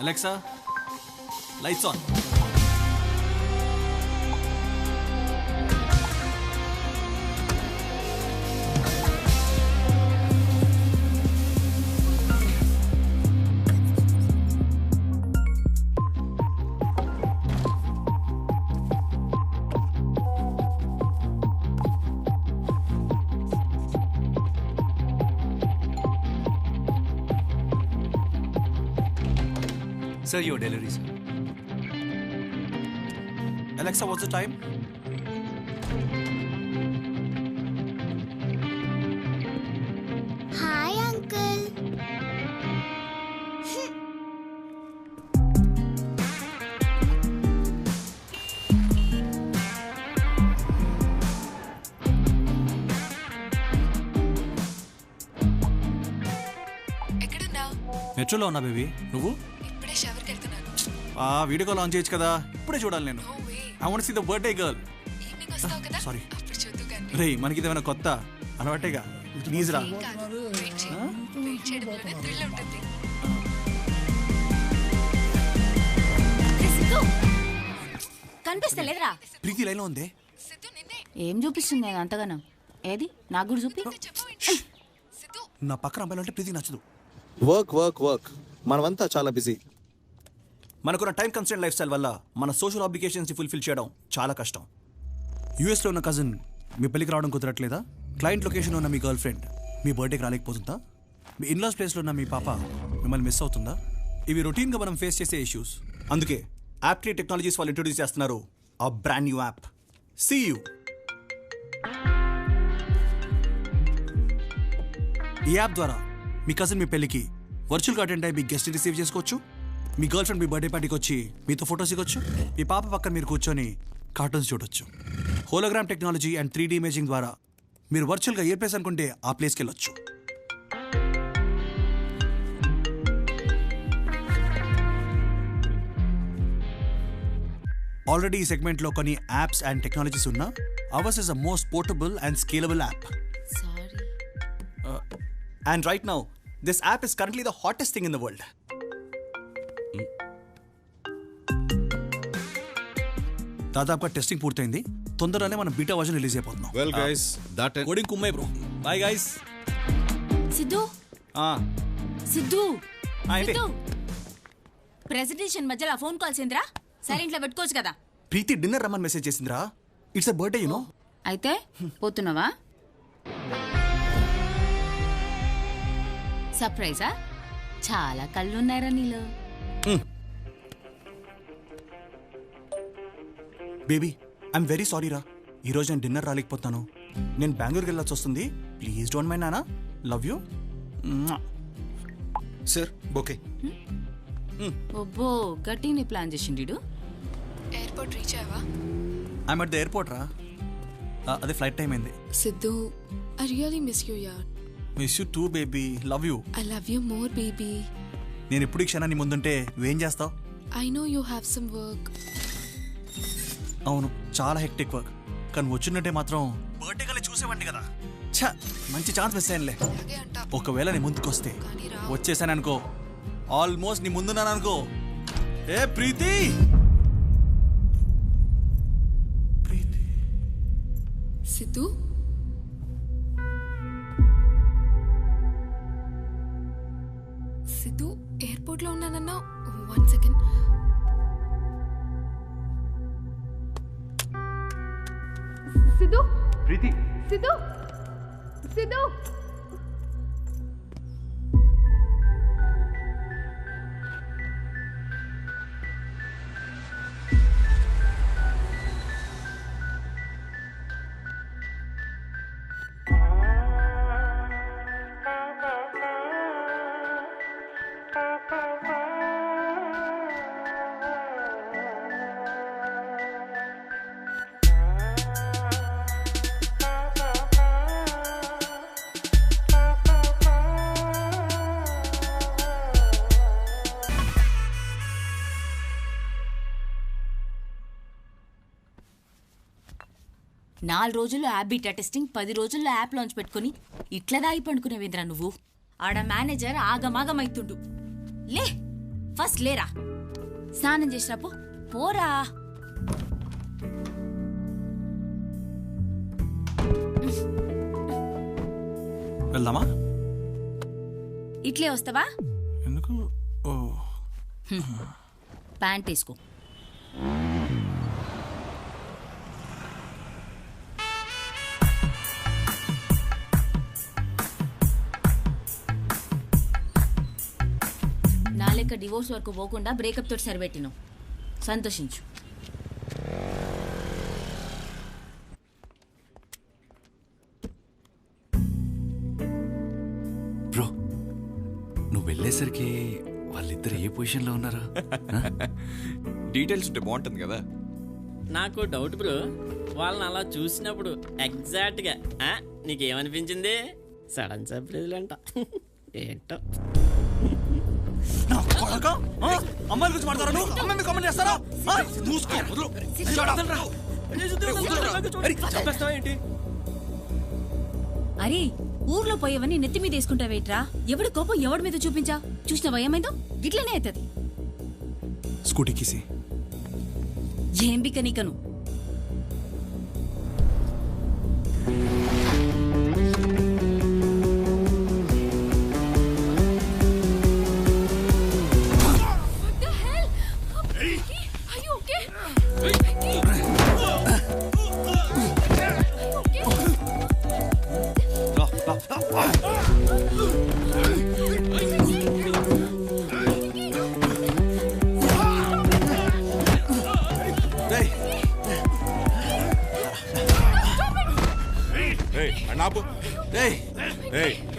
Alexa, lights on. Sir, your delivery, sir. Alexa, what's the time? Hi, Uncle. ఎక్కడున్నావు? మెట్రోలో ఉన్నా baby. నువ్వు? ఇప్పుడే షవర్కి వెళ్తున్నాను. వీడియో కాల్ ఆన్ చేయొచ్చు కదా, ఇప్పుడే చూడాలి నేను. No way. I want see the birthday girl. Evening వస్తావు కదా? సారీ. అప్పుడు చూద్దు కానీ. రే, మనకి ఇదేమైనా కొత్త అలవాటేగా. ప్లీజ్ రా. ఏం కాదు. వెయిట్ చేయి. వెయిట్ చేయడంలోనే థ్రిల్ ఉంటుంది. కనిపిస్తలేదురా? ప్రీతి లైన్లో ఉందే. సిద్ధు నిన్నే ఏం చూపిస్తుంది నేను అంతగానం? ఏది నాకు కూడా చూపి. చెప్పు ఏంటి? సిద్ధు నా పక్కన అమ్మాయిలు అంటే ప్రీతికి నచ్చదు. వర్క్ మనమంతా చాలా బిజీ. మనకున్న టైం కన్స్టెంట్ లైఫ్ స్టైల్ వల్ల మన సోషల్ ఆబ్లికేషన్స్ని ఫుల్ఫిల్ చేయడం చాలా కష్టం. యూఎస్లో ఉన్న కజిన్ మీ పెళ్ళికి రావడం కుదరట్లేదా? క్లయింట్ లొకేషన్లో ఉన్న మీ గర్ల్ ఫ్రెండ్ మీ బర్త్డేకి రాలేకపోతుందా? మీ ఇన్లాస్ ప్లేస్లో ఉన్న మీ పాప మిమ్మల్ని మిస్ అవుతుందా? ఇవి రొటీన్గా మనం ఫేస్ చేసే ఇష్యూస్. అందుకే యాప్ట్రీ టెక్నాలజీస్ వాళ్ళు ఇంట్రొడ్యూస్ చేస్తున్నారు ఆ బ్రాండ్ న్యూ యాప్ సీయూ. ఈ యాప్ ద్వారా మీ కజిన్ మీ పెళ్ళికి వర్చువల్గా అటెండ్ అయ్యి మీ గెస్ట్ రిసీవ్ చేసుకోవచ్చు. మీ గర్ల్ ఫ్రెండ్ మీ బర్త్డే పార్టీకి వచ్చి మీతో ఫొటోస్ ఇవ్వచ్చు. మీ పాప పక్కన మీరు కూర్చొని కార్టూన్స్ చూడొచ్చు. Hologram technology and 3D imaging ద్వారా మీరు వర్చువల్గా ఏ ప్లేస్ అనుకుంటే ఆ ప్లేస్కి వెళ్ళొచ్చు. ఆల్రెడీ ఈ సెగ్మెంట్లో కొన్ని యాప్స్ అండ్ టెక్నాలజీస్ ఉన్నా hours is the most portable and scalable app. Sorry. And right now, this app is currently the hottest thing in the world. దాదాపుగా టెస్టింగ్ పూర్తయింది. తొందరగానే మనం బీటా వర్జన్ రిలీజ్ అయిపోతున్నాం. వెల్ గైస్, దట్ కోడింగ్ కుమ్మై bro. Bye guys. Siddhu Siddhu Siddhu presentation మధ్యలో phone calls ఏంద్రా? సైలెంట్లో పెట్టుకోవచ్చు కదా. ప్రీతి డిన్నర్ రమ్మని మెసేజ్ చేసిందిరా. It's a birthday you know. అయితే పోతున్నావా? సర్ప్రైజా? చాలా కళ్ళున్నారా నీలో? బేబీ, ఐఎమ్ వెరీ సారీ రా. ఈరోజు నేను డిన్నర్ రాలేకపోతాను. నేను బెంగళూరుకి వెళ్ళాల్సి వస్తుంది. ప్లీజ్ డోంట్ మైండ్ నానా. Love you. Sir okay. ఒబ్బో గట్టిని ప్లాన్ చేసిండు. ఎయిర్పోర్ట్ రీచ్ అయ్యావా? ఐఎమ్ అట్ ద ఎయిర్పోర్ట్ రా. అదే ఫ్లైట్ టైం అయింది. Siddhu, I really miss you yaar. Miss you too baby. Love you. I love you more baby. నేను ఎప్పుడు ఈ క్షణాన్ని ముందుంటే నువ్వేం చేస్తావు? I know you have some work. అవును, చాలా హెక్టిక్ వర్క్. కానీ వచ్చిందంటే మాత్రం బర్త్డే కల్లా చూసేవాడిని కదా. ఛా, మంచి ఛాన్స్ మిస్ అయ్యానులే. అలాగే అంటా. ఒకవేళ నీ ముందుకు వస్తే కానీ రా. వచ్చేసాను అనుకో, ఆల్మోస్ట్ నీ ముందున్నాను అనుకో. ఏ ప్రీతి, ప్రీతి. సిద్ధు, సిద్ధు ఎయిర్పోర్ట్ లో ఉన్నానన్నా. 1 second. సిద్ధు, ప్రీతి, సిద్ధు, సిద్ధు. నాలుగు రోజుల్లో యాప్ బీటా టెస్టింగ్, 10 రోజుల్లో యాప్ లాంచ్ పెట్టుకుని ఇట్లా దాగి పండుకునేవేంద్రా నువ్వు? ఆడ మేనేజర్ ఆగమాగమైతుండు. లే ఫస్ట్ లేరా, స్నానం చేసిరా పోరా. వెళ్దామా? ఇట్లే వస్తావా? ఎందుకు? ఓ ప్యాంట్ వేసుకో. నా లెక్క డివోర్స్ వరకు పోకుండా బ్రేకప్ తోటి సరిపెట్టినావు, సంతోషించు. బ్రో, నువ్వు వెళ్ళేసరికి వాళ్ళిద్దరు ఏ పొజిషన్లో ఉన్నారా? డీటెయిల్స్ ఉంటే బాగుంటుంది కదా. నాకు డౌట్ బ్రో, వాళ్ళని అలా చూసినప్పుడు ఎగ్జాక్ట్గా నీకేమనిపించింది? సడన్ సర్ప్రైజ్లు అంట ఏంటో. అమ్మాయిల గురించి మాట్లాడారు నువ్వు, అమ్మాయి కామెంట్ చేస్తారా? ఏంటి అరే, ఊర్లో పోయేవని నెత్తి మీద వేసుకుంటావేట్రా? ఎవడి కోపం ఎవడి మీద చూపించా? చూసినవా ఏమైందో? గిట్లనే అవుతుంది. స్కూటీ కిసి ఏం బిక్క నీకను?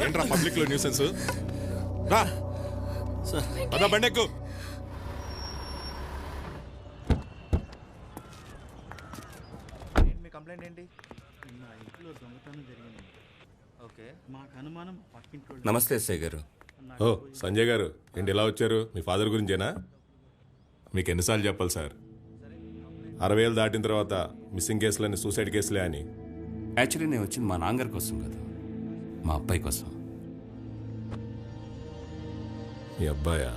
ఏంట్రా పబ్లిక్ లో న్యూసెన్స్? రా పద బండెక్కు. మీ కంప్లైంట్ ఏంటి? నిన్న ఇంట్లో దొంగతనం జరిగింది. ఓకే, మాకు అనుమానం పక్కింట్లో. నమస్తే ఎస్ఐ గారు. ఓ సంజయ్ గారు, ఏంటి ఇలా వచ్చారు? మీ ఫాదర్ గురించేనా? మీకు ఎన్నిసార్లు చెప్పాలి సార్, 60,000 దాటిన తర్వాత మిస్సింగ్ కేసులని సూసైడ్ కేసులే అని. యాక్చువల్లీ నేను వచ్చింది మా నాన్నగారి కోసం కాదు, మా అబ్బాయి కోసం. మీ అబ్బాయా?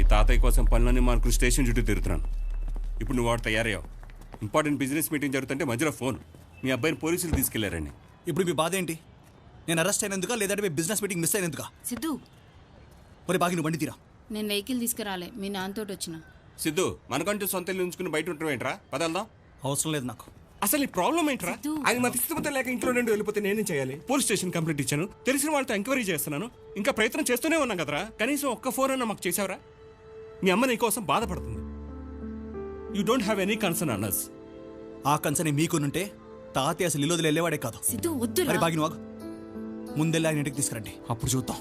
ఈ తాతయ్య కోసం పనులన్నీ మానుకుని స్టేషన్ చుట్టూ తిరుగుతున్నాను. ఇప్పుడు నువ్వు వాడు తయారయ్యావు. ఇంపార్టెంట్ బిజినెస్ మీటింగ్ జరుగుతుంటే మధ్యలో ఫోన్, మీ అబ్బాయిని పోలీసులు తీసుకెళ్లారండి. ఇప్పుడు మీ బాధ ఏంటి? నేను అరెస్ట్ అయినందుక, లేదంటే మీ బిజినెస్ మీటింగ్ మిస్ అయినందుక? సిద్ధు, మరి బాగి నువ్వు బండి తీరా. నేను వెహికల్ తీసుకురాలే, మీ నాన్నతోటి వచ్చిన. సిద్ధు, మనకంటూ సొంత ఇల్లు ఉంచుకుని బయట ఉంటాం ఏంట్రా? పదల్దాం. అవసరం లేదు నాకు. అసలు ఈ ప్రాబ్లం ఏంట్రా? ఆయన మా ఇష్టపత లేక ఇంట్లో నుండి వెళ్ళిపోతే నేనేం చేయాలి? పోలీస్ స్టేషన్ కంప్లైంట్ ఇచ్చాను, తెలిసిన వాళ్ళతో ఎంక్వైరీ చేస్తున్నాను, ఇంకా ప్రయత్నం చేస్తూనే ఉన్నాం కదరా. కనీసం ఒక్క ఫోన్ అన్నా మాకు చేసావరా? మీ అమ్మ నీ కోసం బాధపడుతుంది. You don't have any concern అన్నస్. ఆ కన్సర్న్ మీకునుంటే తాతయ్య అసలు ఇల్లు వెళ్ళేవాడే కాదు. సిద్ధు వద్దు. మరి బాగి నువ్వు ముందెళ్ళి ఆయన ఇంటికి తీసుకురండి, అప్పుడు చూద్దాం.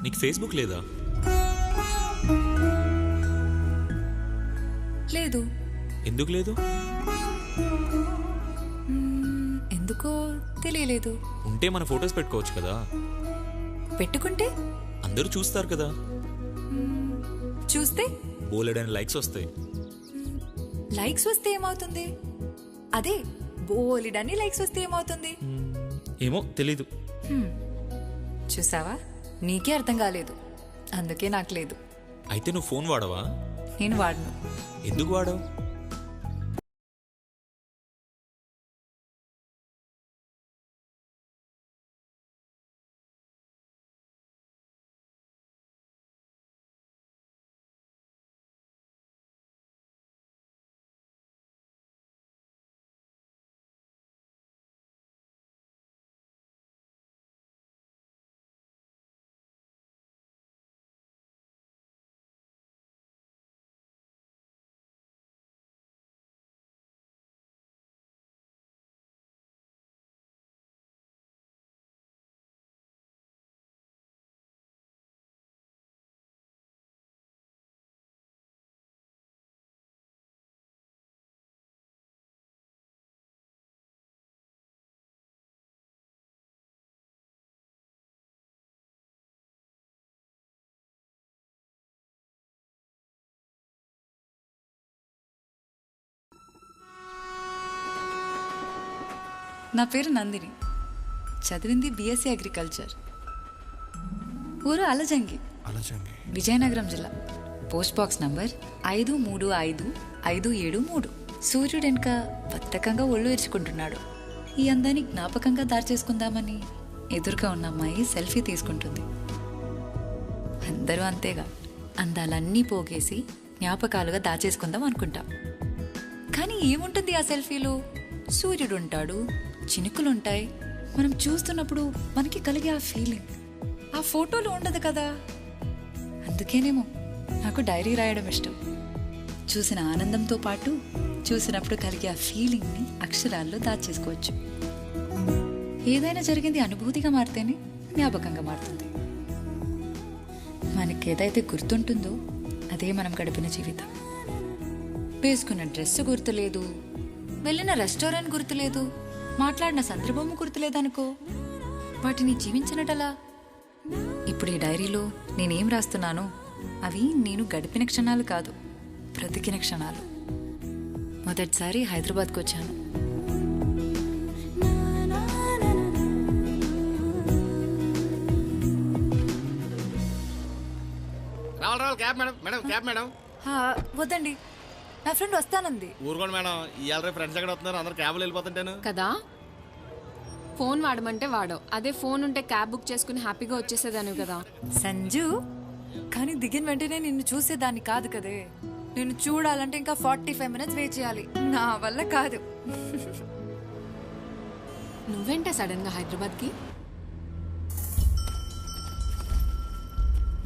నీకు ఫేస్బుక్ లేదా? లేదు. ఎందుకు లేదు? ఎందుకో తెలియలేదు. ఉంటే మన ఫొటోస్ పెట్టుకోవచ్చు కదా. పెట్టుకుంటే అందరూ చూస్తారు కదా. చూస్తే బోలెడని లైక్స్ వస్తాయి. లైక్స్ వస్తే ఏమవుతుంది? అదే బోలెడని లైక్స్ వస్తే ఏమవుతుంది? ఏమో తెలీదు. చూసావా, నీకే అర్థం కాలేదు, అందుకే నాకు లేదు. అయితే నువ్వు ఫోన్ వాడవా? నేను వాడను. ఎందుకు వాడావు? నా పేరు నందిని. చదివింది బీఎస్సీ అగ్రికల్చర్. ఊరు అలజంగి, ఆలోచండి. విజయనగరం జిల్లా. Post box number 535573. సూర్యుడు వెనుక బద్ధకంగా ఒళ్ళు ఎరుచుకుంటున్నాడు. ఈ అందాన్ని జ్ఞాపకంగా దారి చేసుకుందామని ఎదురుగా ఉన్న అమ్మాయి సెల్ఫీ తీసుకుంటుంది. అందరూ అంతేగా, అందాలన్నీ పోగేసి జ్ఞాపకాలుగా దాచేసుకుందాం అనుకుంటాం. కానీ ఏముంటుంది ఆ సెల్ఫీలో? సూర్యుడు ఉంటాడు, చినుకులుంటాయి. మనం చూస్తున్నప్పుడు మనకి కలిగే ఆ ఫీలింగ్ ఆ ఫోటోలో ఉండదు కదా. అందుకేనేమో నాకు డైరీ రాయడం ఇష్టం. చూసిన ఆనందంతో పాటు చూసినప్పుడు కలిగే ఆ ఫీలింగ్ని అక్షరాల్లో దాచేసుకోవచ్చు. ఏదైనా జరిగింది అనుభూతిగా మారితేనే జ్ఞాపకంగా మారుతుంది. మనకేదైతే గుర్తుంటుందో అదే మనం గడిపిన జీవితం. వేసుకున్న డ్రెస్ గుర్తులేదు, వెళ్ళిన రెస్టారెంట్ గుర్తులేదు, మాట్లాడిన సందర్భము గుర్తులేదనుకో, వాటిని జీవించినట్టలా. ఇప్పుడు ఈ డైరీలో నేనేం రాస్తున్నానో అవి నేను గడిపిన క్షణాలు కాదు, బ్రతికిన క్షణాలు. మొదటిసారి హైదరాబాద్కి వచ్చాను. రావాలి cab madam, madam cab madam. వద్దండి, నా ఫ్రెండ్ వస్తానంది. ఊరుకోండి మేడం, ఇవాళ ఫ్రెండ్స్ ఎక్కడ వస్తున్నారు, అందరు క్యాబ్లో వెళ్ళిపోతుంటాను కదా. ఫోన్ వాడమంటే వాడవు, అదే ఫోన్ ఉంటే క్యాబ్ బుక్ చేసుకుని హ్యాపీగా వచ్చేసేదాను కదా. సంజు, కానీ దిగిన వెంటనే నిన్ను చూసేదాన్ని కాదు కదే. నిన్ను చూడాలంటే ఇంకా 45 మినిట్స్ వెయిట్ చేయాలి. నా వల్ల కాదు. నువ్వేంటే సడన్ గా హైదరాబాద్కి?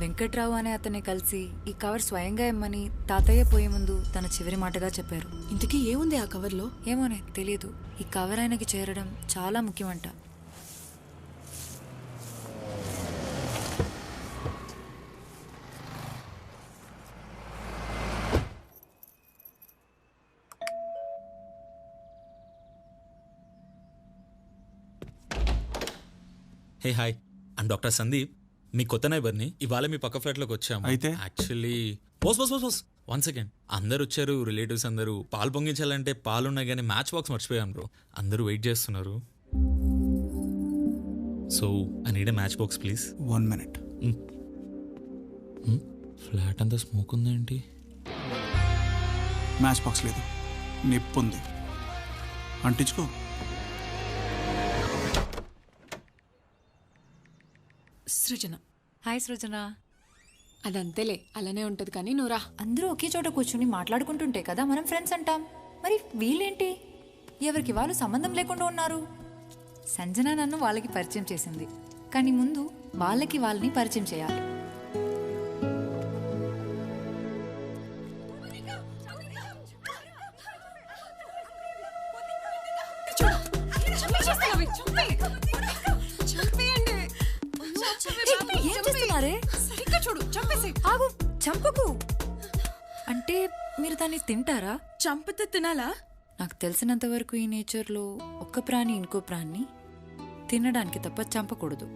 వెంకట్రావు అనే అతన్ని కలిసి ఈ కవర్ స్వయంగా ఇమ్మని తాతయ్య పోయే ముందు తన చివరి మాటగా చెప్పారు. ఇంతకీ ఏముంది ఆ కవర్లో? ఏమోనే తెలియదు. ఈ కవర్ ఆయనకి చేరడం చాలా ముఖ్యమంట. Hey hi, I'm doctor Sandeep, మీ కొత్త నైబర్ని. ఇవాళ మీ పక్క ఫ్లాట్లోకి వచ్చాము. అయితే? Actually pause 1 second. అందరు వచ్చారు, రిలేటివ్స్ అందరూ. పాలు పొంగించాలంటే పాలు ఉన్నాయి కానీ మ్యాచ్ బాక్స్ మర్చిపోయాను బ్రో. అందరూ వెయిట్ చేస్తున్నారు. So I need a match box please. 1 minute. Flat అంతా స్మోక్ ఉందేంటి? మ్యాచ్ బాక్స్ లేదు, నిప్పు ఉంది. అంటించుకో. సృజన. హాయ్ సృజన. అదంతేలే, అలానే ఉంటది. కానీ నువ్వురా. అందరూ ఒకే చోట కూర్చుని మాట్లాడుకుంటుంటే కదా మనం ఫ్రెండ్స్ అంటాం. మరి వీళ్ళేంటి ఎవరికి వాళ్ళు సంబంధం లేకుండా ఉన్నారు? సంజన నన్ను వాళ్ళకి పరిచయం చేసింది, కానీ ముందు వాళ్ళకి వాళ్ళని పరిచయం చేయాలి. ఏం చేస్తున్నారే? చూడు, చంపేసి. ఆగు, చంపకు. అంటే మీరు దాన్ని తింటారా? చంపితే తినాలా? నాకు తెలిసినంత వరకు ఈ నేచర్లో ఒక్క ప్రాణి ఇంకో ప్రాణిని తినడానికి తప్ప చంపకూడదు.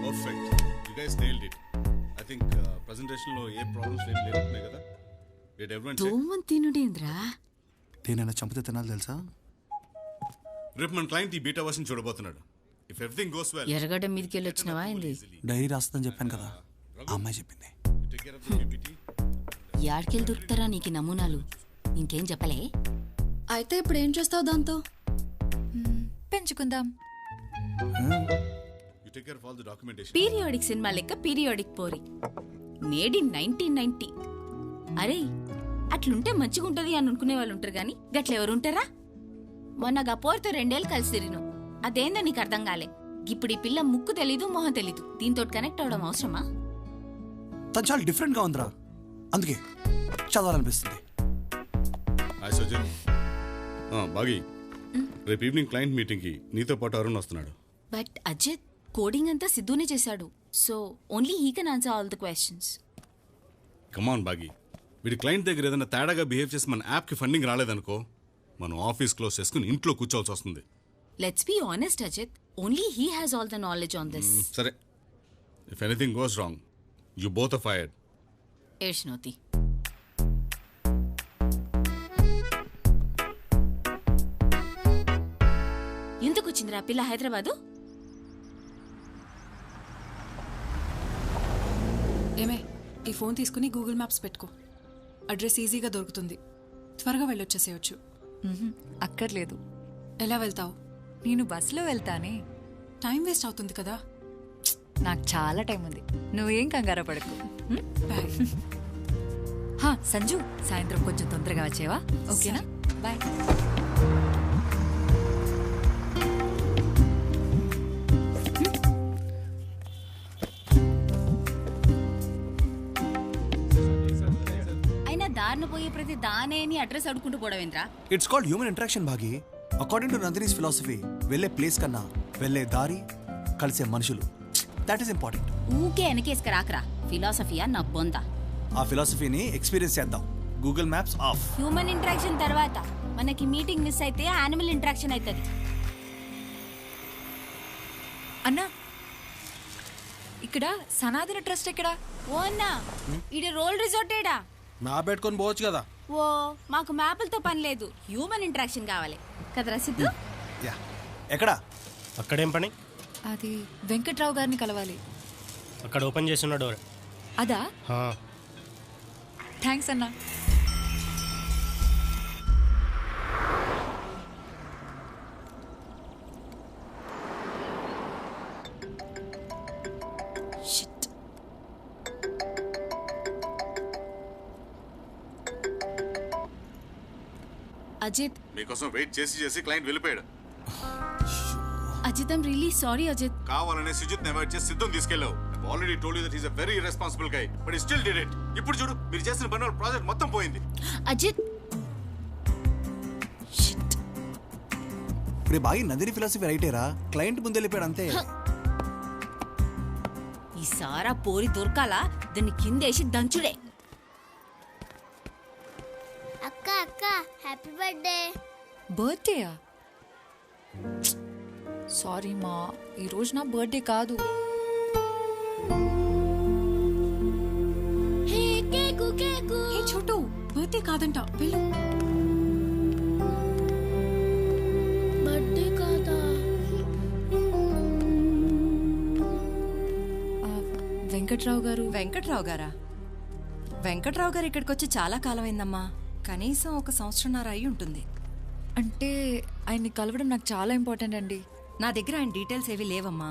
Perfect, you guys nailed it. I think presentation లో ఏ ప్రాబ్లమ్స్ ఏం లేకుంటున్నాయి కదా. Did everyone check? దోమన్ తినుడేంద్రా? దేనైనా చంపితే తినాలి తెలుసా? రేపు మన క్లయింట్ ఈ బీటా వర్షన్ చూడబోతున్నాడు. If everything goes well, Erragadda మీదకి వెళ్ళి వచ్చినవా ఏంది? డైరీ రాస్తుందని చెప్పాను కదా, ఆ అమ్మాయి చెప్పింది. Take care of the PPT. యాడికెళ్ళి దొరుకుతారా నీకు నమూనాలు? ఇంకేం చెప్పలే? అయితే ఇప్పుడు ఏం చేస్తావు దాంతో? పెంచుకుందాం. You take care of all the documentation. Periodic cinema లెక్క పీరియాడిక్ పోరి, మేడ్ ఇన్ 1990. అరే అట్లుంటే మంచిగుంటది అని అనుకునే వాళ్ళు ఉంటారు గాని గట్లెవరుంటారా? మొన్న గా పోరితో 2 ఏళ్ళు కలిసి తిరిగిను, అదేందో నీకు అర్థం కాలే. ఇప్పుడు ఈ పిల్ల ముక్కు తెలీదు మొహం తెలీదు, దీంతో కనెక్ట్ అవడం అవసరమా? తను చాలా డిఫరెంట్గా ఉందిరా, అందుకే చదవాలనిపిస్తుంది. హాయ్ సుజన్. బాగి, రేపు ఈవినింగ్ క్లయింట్ మీటింగ్కి నీతో పాటు అరుణ్ వస్తున్నాడు. బట్ అజిత్, కోడింగ్ అంతా సిద్ధునే చేశాడు, so only he can answer all the questions. Come on బాగి, వీడి క్లయింట్ దగ్గర ఏదైనా తేడాగా బిహేవ్ చేసి మన యాప్కి ఫండింగ్ రాలేదనుకో, మనం ఆఫీస్ క్లోజ్ చేసుకుని ఇంట్లో కూర్చోవాల్సి వస్తుంది. Let's be honest Ajith, only he has all the knowledge on this. సరే, if anything goes wrong you both are fired. ఏడ్చినోతి. ఎందుకు వచ్చిందిరా పిల్ల హైదరాబాదు? ఏమే, ఈ ఫోన్ తీసుకుని గూగుల్ మ్యాప్స్ పెట్టుకో, అడ్రస్ ఈజీగా దొరుకుతుంది, త్వరగా వెళ్ళొచ్చేసేయచ్చు. అక్కర్లేదు. ఎలా వెళ్తావు? నేను బస్సులో వెళ్తానే. టైం వేస్ట్ అవుతుంది కదా. నాకు చాలా టైం ఉంది, నువ్వేం కంగారు పడకు. బాయ్. సంజు, సాయంత్రం కొంచెం తొందరగా వచ్చేవా? ఓకేనా? బాయ్. అయినా దారిన పోయే ప్రతి దానే అని అడ్రస్ అడుకుంటూ పోవడమేంద్రా? It's called human interaction Bhagi. According to Nandini's philosophy, వెళ్ళే ప్లేస్ కన్నా వెళ్ళే దారి, కలిసే మనుషులు, దట్ ఈస్ ఇంపార్టెంట్. ఊకే వెనకేసుక రాకరా, ఫిలాసఫీయా నా బొంద. ఆ ఫిలాసఫీని ఎక్స్పీరియన్స్ చేద్దాం. Google maps of. Human interaction తర్వాత మనకి మీటింగ్ మిస్ అయితే యానిమల్ ఇంటరాక్షన్ అవుతుంది. అన్నా, ఇక్కడ సనాతన ట్రస్ట్ ఎక్కడా? ఓ అన్నా, ఇది రోల్ రిజార్టేడా? మ్యాప్ పెట్టుకొని పోవచ్చు కదా. ఓ, మాకు మ్యాపులతో పని లేదు, హ్యూమన్ ఇంటరాక్షన్ కావాలి కదరా సిద్ధు? యా. ఎక్కడా? అక్కడేం పని? అది వెంకట్రావు గారిని కలవాలి. అక్కడ ఓపెన్ చేసిన డోర్. అదా? థ్యాంక్స్ అన్నా. అజిత్, మీకోసం వెయిట్ చేసి చేసి క్లయింట్ వెళ్ళిపోయాడు. Ajith, I'm really sorry Ajith. కావాలనే సుజిత్ అవాయిడ్ చేసి సిద్ధం తీసుకెళ్ళావు. Already told you that he is a very responsible guy, but he still did it. ఇప్పుడు చూడు, మీరు చేసిన పని వల్ల ప్రాజెక్ట్ మొత్తం పోయింది. అజిత్, ఇప్పుడు బాగా నందిని ఫిలాసఫీ రైటేరా, క్లయింట్ ముందు వెళ్ళిపోయాడు అంతే. ఈ సారా పోరి దొరకాలా, దాన్ని కిందేసి దంచుడే. అక్క అక్క, హ్యాపీ బర్త్డే. బర్త్డేయా? సారీ మా, ఈరోజు నా బర్త్డే కాదు. హే చోటు, బర్త్డే కాదంట, వెళ్ళు. బర్త్డే కాదా? వెంకట్రావు గారు. వెంకట్రావు గారా? వెంకట్రావు గారు ఇక్కడికి వచ్చి చాలా కాలమైందమ్మా, కనీసం 1 సంవత్సరంన్నర అయి ఉంటుంది. అంటే ఆయన్ని కలవడం నాకు చాలా ఇంపార్టెంట్ అండి. నా దగ్గర ఆయన డీటెయిల్స్ ఏవి లేవమ్మా.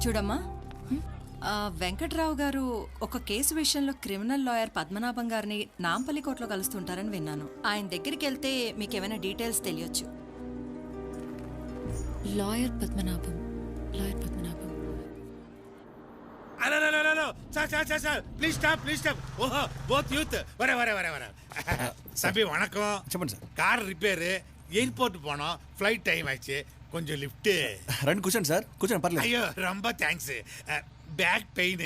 చూడమ్మా, వెంకట్రావు గారు ఒక కేసు విషయంలో క్రిమినల్ లాయర్ పద్మనాభం గారిని నాంపల్లి కోర్టులో కలుస్తుంటారని విన్నాను. ఆయన దగ్గరికి వెళ్తే మీకు ఏమైనా డీటెయిల్స్ తెలియచ్చు. Lawyer Padmanabham, lawyer Padmanabham. Please stop, please stop. ఓహో, బోత్ యూత్. వர சபி வணக்கம். చెప్పండి సార్. கார் ரிப்பேரு, எயிர்போர்ட் போனோம், ஃப்ளைட் டைம் ஆச்சு, கொஞ்சம் லிஃப்ட். రండి కూర్చోండి సార్, కూర్చోండి పర్లేదు. అయ్యో ரொம்ப thanks. Back pain,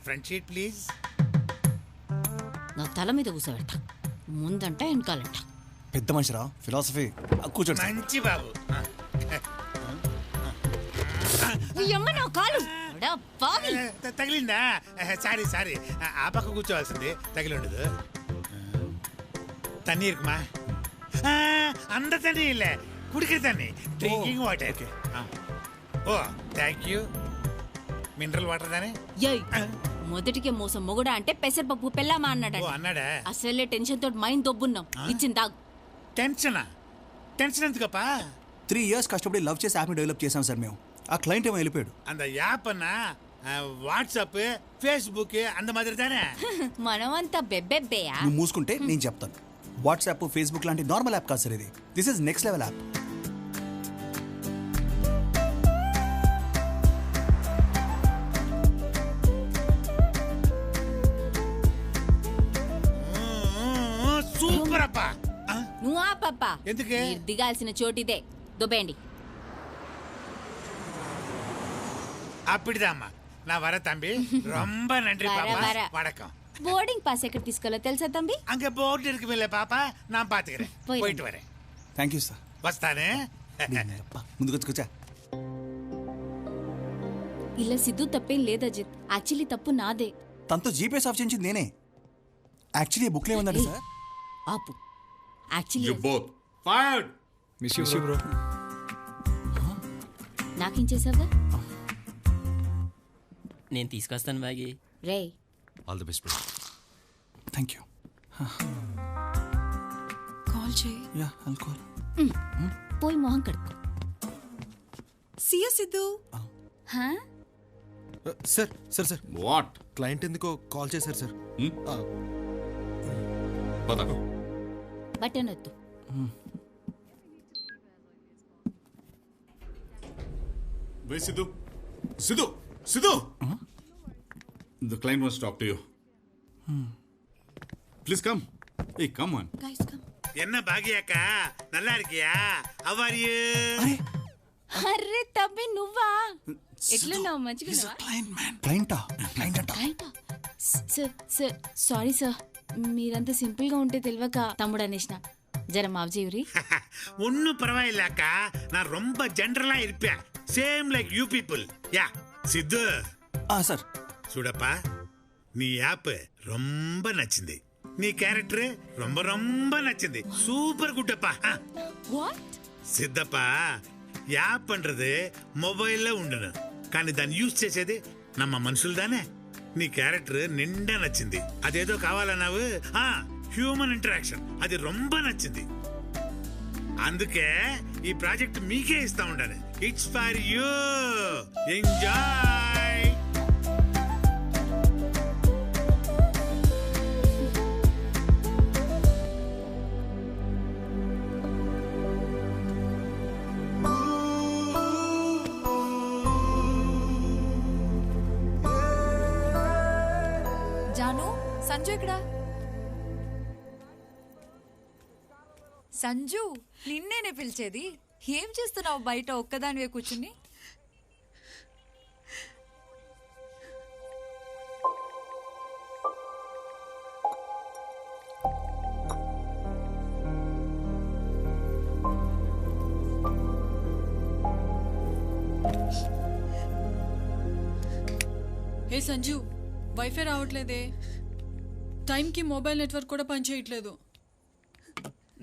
front sheet please. నా తల మీద కూర్చోబెడతా, ముందంట వెనకాలంట. పెద్ద మనిషిరా, ఫిలాసఫీ. కూర్చోండి. మంచి బాబు. నా కాలు తగిలిందా? సారీ సారీ, ఆ పక్క కూర్చోవాల్సింది, తగిలి ఉండదు. தண்ணி இருக்குமா? அந்த தண்ணி இல்ல, குடிக்கிற தண்ணி, drinking water. Oh thank you mineral water దానే ఏయ్ మొదటికే మోసం మొగుడా అంటే పెసరపప్పు పెళ్ళామా అన్నాడు. అన్నాడా? అసలే టెన్షన్ తోటి మైండ్ దొబ్బున్నాం. ఇచ్చింది తాగు. టెన్షనా? టెన్షన్ ఎందుకప్పా? 3 years కష్టపడి లవ్ చేసి యాప్ని డెవలప్ చేసాం సార్ మేము. ఆ క్లయింట్ ఏమో వెళ్ళిపోయాడు. அந்த యాప్ అన్నా వాట్సాప్ ఫేస్బుక్ అంత మాదిరి దానే. మనమంతా బెబ్బెబ్బేయా. నువ్వు మూసుకుంటే నేను చెప్తాను. వాట్సాప్ ఫేస్బుక్ లాంటి నార్మల్ యాప్ కాదు సార్ ఇది. This is next level app. Super అప్పా. నువ్వు ఆ పప్ప ఎందుకే? మీరు దిగాల్సిన చోటిదే. దుబ్బేయండి. அப்படிதாம்மா நான் வர தம்பி. ரொம்ப நன்றி பாப்பா. வணக்கம். బోర్డింగ్ పాస్ ఎక్కడ తీసుకోవాలో తెలుసా తంబి? அங்க போர்டு இருக்குமில்ல பாப்பா, நான் பாத்துக்கிறேன். போயிட்டு வரேன். Thank you sir. వస్తానే. ముందుకు వచ్చుకొచ్చా. ఇలా సిద్ధు తప్పేం లేదు అజిత్. యాక్చువల్లీ తప్పు నాదే. తనతో జీపీఎస్ ఆఫ్ చేయించింది నేనే. యాక్చువల్లీ బుక్లో ఏముందండి సార్? ఆపు. Actually You both fired. Miss you bro. నాకేం చేసావా? నేను తీసుకొస్తాను బాగి. రే All the best, bro. Thank you. Call చేయి. Yeah I'll call. పోయి మొహం కడుక్కో. See ya Siddhu. Sir sir sir what? Client ఎందుకో కాల్ చేశారు సార్. బటన్ వద్దు. Wait, Sidhu. Sidhu! Sidhu! The client wants to talk to you. Please come. Hey, come on. Guys, come. என்ன பாகியாக்கா, நல்லா இருக்கியா? How are you? అరే తబ్బి నువ్వా? ఎట్లున్నావు? మంచిగా క్లయింటా? సార్ సారీ సార్, మీరంతా సింపుల్ గా ఉంటే తెలియక తమ్ముడు అనేసిన. జర మావ్ జీవరి. ஒன்னும் பரவாயில்ல அக்கா, நான் ரொம்ப ஜெனரலா இருப்பேன். Same like you people. Yeah Siddhu. Sir చూడప్పా, నీ యాప్ ரொம்ப నచ్చింది. నీ క్యారెక్టర్ ரொம்ப ரொம்ப నచ్చింది. సూపర్ గుడ్ அப்பா. వాట్? సిద్ధప్పా, యాప్ పண்றது మొబైల్లో ఉండను, కానీ దాన్ని యూజ్ చేసేది నమ్మ మనుషులు దానే. నీ క్యారెక్టర్ నిండా నచ్చింది. అదేదో కావాలన్నావు, హ్యూమన్ ఇంటరాక్షన్, అది ரொம்ப నచ్చింది. అందుకే ఈ ప్రాజెక్ట్ మీకే ఇస్తా ఉండాలి. It's for you. Enjoy. Janu, Sanju ఇక్కడ. సంజు, నిన్నేనే పిలిచేది. ఏం చేస్తున్నావు బయట ఒక్కదానివే కూర్చుని? హే సంజు, వైఫై రావట్లేదే. టైంకి మొబైల్ నెట్వర్క్ కూడా పనిచేయట్లేదు.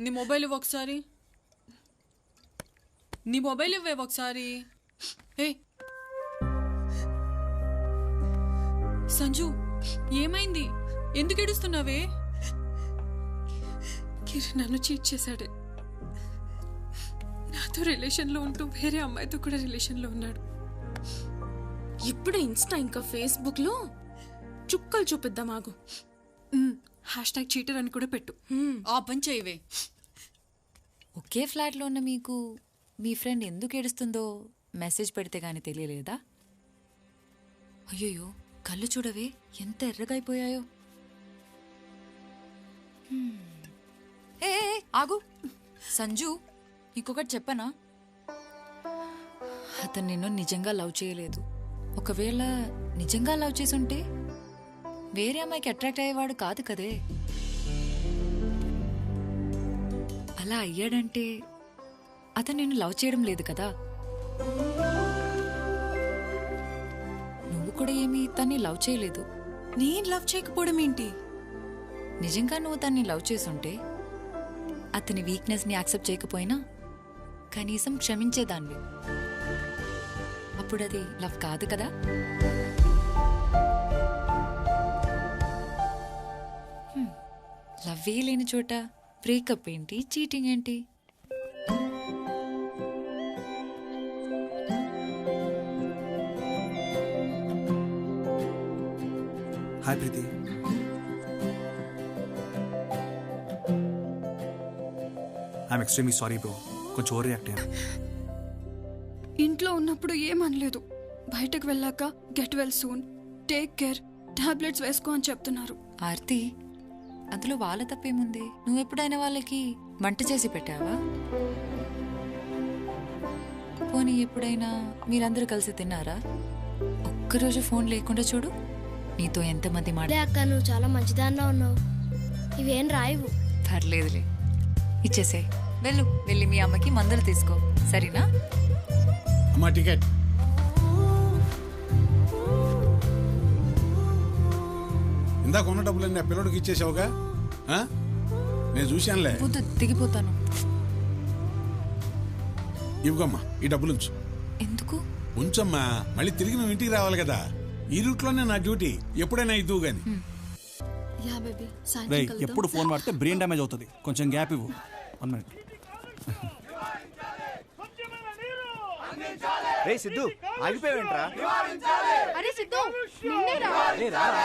నీ మొబైల్ ఇవ్వ ఒకసారి. నీ మొబైల్ ఇవ్వే ఒకసారి. ఏ సంజు, ఏమైంది? ఎందుకు ఏడుస్తున్నావే? కిరణ్ నన్ను చీట్ చేశాడే. నాతో రిలేషన్లో ఉంటూ వేరే అమ్మాయితో కూడా రిలేషన్లో ఉన్నాడు. ఇప్పుడు ఇన్స్టా ఇంకా ఫేస్బుక్ లో చుక్కలు చూపిద్దాం. ఆగు. #చీటర్ అని కూడా పెట్టు. ఆ పని చేయవే. ఒకే ఫ్లాట్లో ఉన్న మీకు మీ ఫ్రెండ్ ఎందుకు ఏడుస్తుందో మెసేజ్ పెడితే గానీ తెలియలేదా? అయ్యయ్యో, కళ్ళు చూడవే ఎంత ఎర్రగా అయిపోయాయో. ఏ ఆగు సంజు, ఇంకొకటి చెప్పనా? అతను నిన్ను నిజంగా లవ్ చేయలేదు. ఒకవేళ నిజంగా లవ్ చేసుంటే వేరే అమ్మాయికి అట్రాక్ట్ అయ్యేవాడు కాదు కదే. అలా అయ్యాడంటే అతను నిన్ను లవ్ చేయడం లేదు కదా. నువ్వు కూడా ఏమీ తన్ని లవ్ చేయలేదు. నేను లవ్ చేయకపోవడం ఏంటి? నిజంగా నువ్వు తన్ని లవ్ చేసుంటే అతని వీక్నెస్ని యాక్సెప్ట్ చేయకపోయినా కనీసం క్షమించేదాన్ని. ఇప్పుడు అది లవ్ కాదు కదా? లవ్వే లేని చోట బ్రేకప్ ఏంటి, చీటింగ్ ఏంటి? Hi Preethi. I'm extremely sorry bro, కొంచెం ఓవర్ రియాక్ట్ అయ్యాను. ఇంట్లో ఉన్నప్పుడు ఏమనలేదు, బయటకు వెళ్ళాక get well soon, take care, tablets వేసుకో అని చెప్తున్నారు. ఆర్తి, అందులో వాళ్ళ తప్పేముంది? నువ్వెప్పుడైనా వాళ్ళకి వంట చేసి పెట్టావా? పోనీ ఎప్పుడైనా మీరందరూ కలిసి తిన్నారా? ఒక్కరోజు ఫోన్ లేకుండా చూడు, నీతో ఎంతమంది అక్క నువ్వు చాలా మంచిదాన్నా ఉన్నావు. ఇవేం రాయవు. పర్లేదులే, ఇచ్చేసే. వెళ్ళి మీ అమ్మకి మందులు తీసుకో, సరేనా? అమ్మా టికెట్. ఇందాక ఉన్న డబ్బులన్నీ ఆ పిల్లడికి ఇచ్చేసావుగా? నేను చూశానులే. దిగిపోతాను. ఇవ్వమ్మా, ఈ డబ్బులు ఉంచు. ఎందుకు? ఉంచమ్మా, మళ్ళీ తిరిగి మేము ఇంటికి రావాలి కదా. ఈ రూట్లోనే నా డ్యూటీ, ఎప్పుడైనా ఇద్దువు గాని. ఎప్పుడు ఫోన్ వాడితే బ్రెయిన్ డ్యామేజ్ అవుతుంది, కొంచెం గ్యాప్ ఇవ్వు. 1 minute. రే సిద్ధు, ఆగిపోయావేంట్రా? అరే సిద్ధు, నిన్నేరా? రే రారా.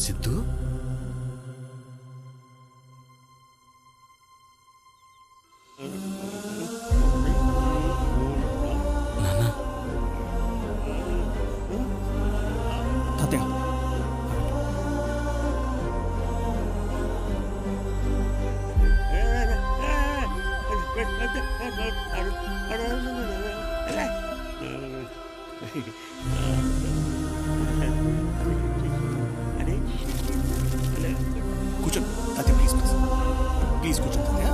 సిద్ధు, తాతయ్య కూర్చోండి తాతయ్య, ప్లీజ్ ప్లీజ్ కూర్చోండి తాతయ్య.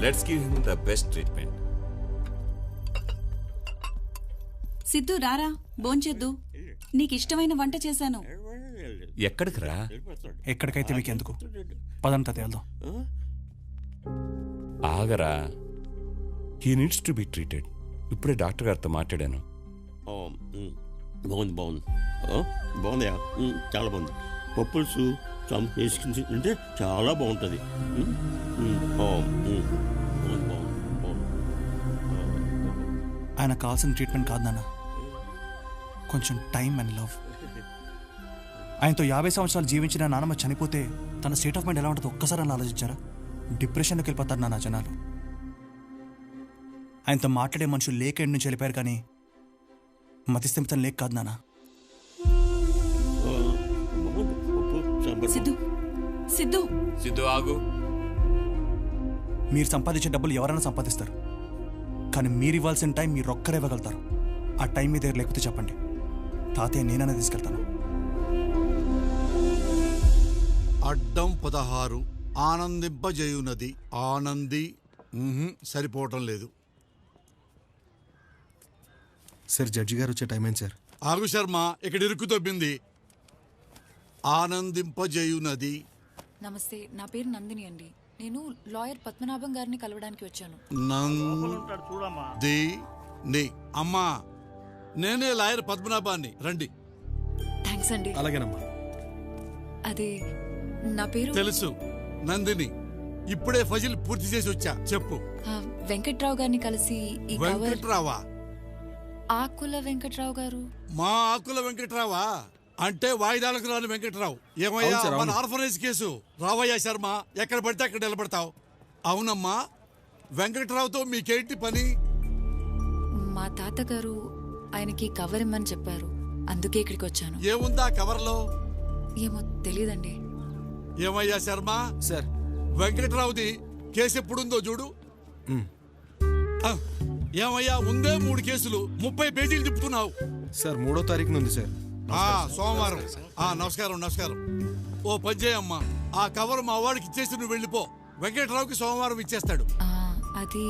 Let's give him the best treatment. Siddhu రారా, భోంచేద్దు. నీకు ఇష్టమైన వంట చేశాను. ఎక్కడికి రా? ఎక్కడికైతే మీకు ఎందుకు, పదండి తాతయ్య వెళ్దాం. ఆగరా, he needs to be treated. ఇప్పుడే డాక్టర్ గారితో మాట్లాడాను. బాగుంది బాగుంది బాగుంది, చాలా బాగుంది. పప్పులుసు వేసుకుని తింటే చాలా బాగుంటుంది. ఆయన కావాల్సిన ట్రీట్మెంట్ కాదు నాన్న, కొంచెం టైం అండ్ లవ్. ఆయనతో 50 సంవత్సరాలు జీవించిన నాన్నమ్మ చనిపోతే తన స్టేట్ ఆఫ్ మైండ్ ఎలా ఉంటుందో ఒక్కసారి అని ఆలోచించారా? డిప్రెషన్లోకి వెళ్ళిపోతారు నాన్న జనాలు. ఆయనతో మాట్లాడే మనుషులు లేక ఎండు నుంచి వెళ్ళిపోయారు, కానీ మతిస్థిమితం లేక కాదు నాన్న. సిద్ధు సిద్ధు సిద్ధు ఆగు. మీరు సంపాదించే డబ్బులు ఎవరైనా సంపాదిస్తారు, కానీ మీరు ఇవ్వాల్సిన టైం మీరు ఒక్కరే ఇవ్వగలుగుతారు. ఆ టైం మీ దగ్గర లేకపోతే చెప్పండి, తాతయ్య నేననే తీసుకెళ్తాను. అడ్డం 16 ఆనందింపజేయునది. ఆనంది సరిపోవటం లేదు. సార్ జడ్జి గారు వచ్చే టైం ఏంటి సార్? ఆగు శర్మ, ఇక్కడ ఇరుకు తొబ్బింది. ఆనందింపజేయునది. నమస్తే, నా పేరు నందిని అండి. నేను లాయర్ పద్మనాభం గారిని కలవడానికి వచ్చాను. నంది నీ అమ్మా నేనే లాయర్ పద్మనాభాన్ని రండి. థ్యాంక్స్ అండి. అలాగేనమ్మా. అది నా పేరు తెలుసు, నందిని. ఇప్పుడే ఫజిల్ పూర్తి చేసి వచ్చా. చెప్పు. వెంకట్రావు గారిని కలిసి ఈ కవర్. వెంకట్రావా? ఆకుల వెంకట్రావు గారు. మా ఆకుల వెంకట్రావా అంటే వాయిదాలకు రాని వెంకట్రావు. ఏమయ్యా మన ఆర్ఫనైజ్ కేసు రావయ్యా శర్మ, ఎక్కడ పడితే అక్కడ నిలబడతావు. అవునమ్మా, వెంకట్రావుతో మీకేంటి పని? మా తాతగారు ఆయనకి కవర్ ఇమ్మని చెప్పారు, అందుకే ఇక్కడికి వచ్చాను. ఏముందా కవర్లో? ఏమో తెలీదండి. ఏమయ్యా శర్మ సార్, వెంకట్రావుది కేసు ఎప్పుడుందో చూడు. ఏమయ్యా ఉందే 3 కేసులు, 30 పేజీలు తిప్పుతున్నావు. సార్ 3వ తారీఖున ఉంది సార్. సోమవారం. నమస్కారం నమస్కారం. ఓ పని చేయమ్మా, ఆ కవర్ మా వాడికి ఇచ్చేసి నువ్వు వెళ్ళిపో. వెంకట్రావుకి సోమవారం ఇచ్చేస్తాడు. అది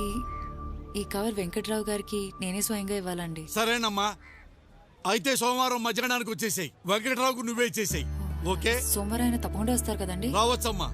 ఈ కవర్ వెంకట్రావు గారికి నేనే స్వయంగా ఇవ్వాలండి. సరేనమ్మా, అయితే సోమవారం మధ్యాహ్నానికి వచ్చేసాయి. వెంకట్రావుకు నువ్వే ఇచ్చేసాయి. ఓకే? సోమవారం ఆయన తప్పకుండా వస్తారు కదండి? రావచ్చమ్మా.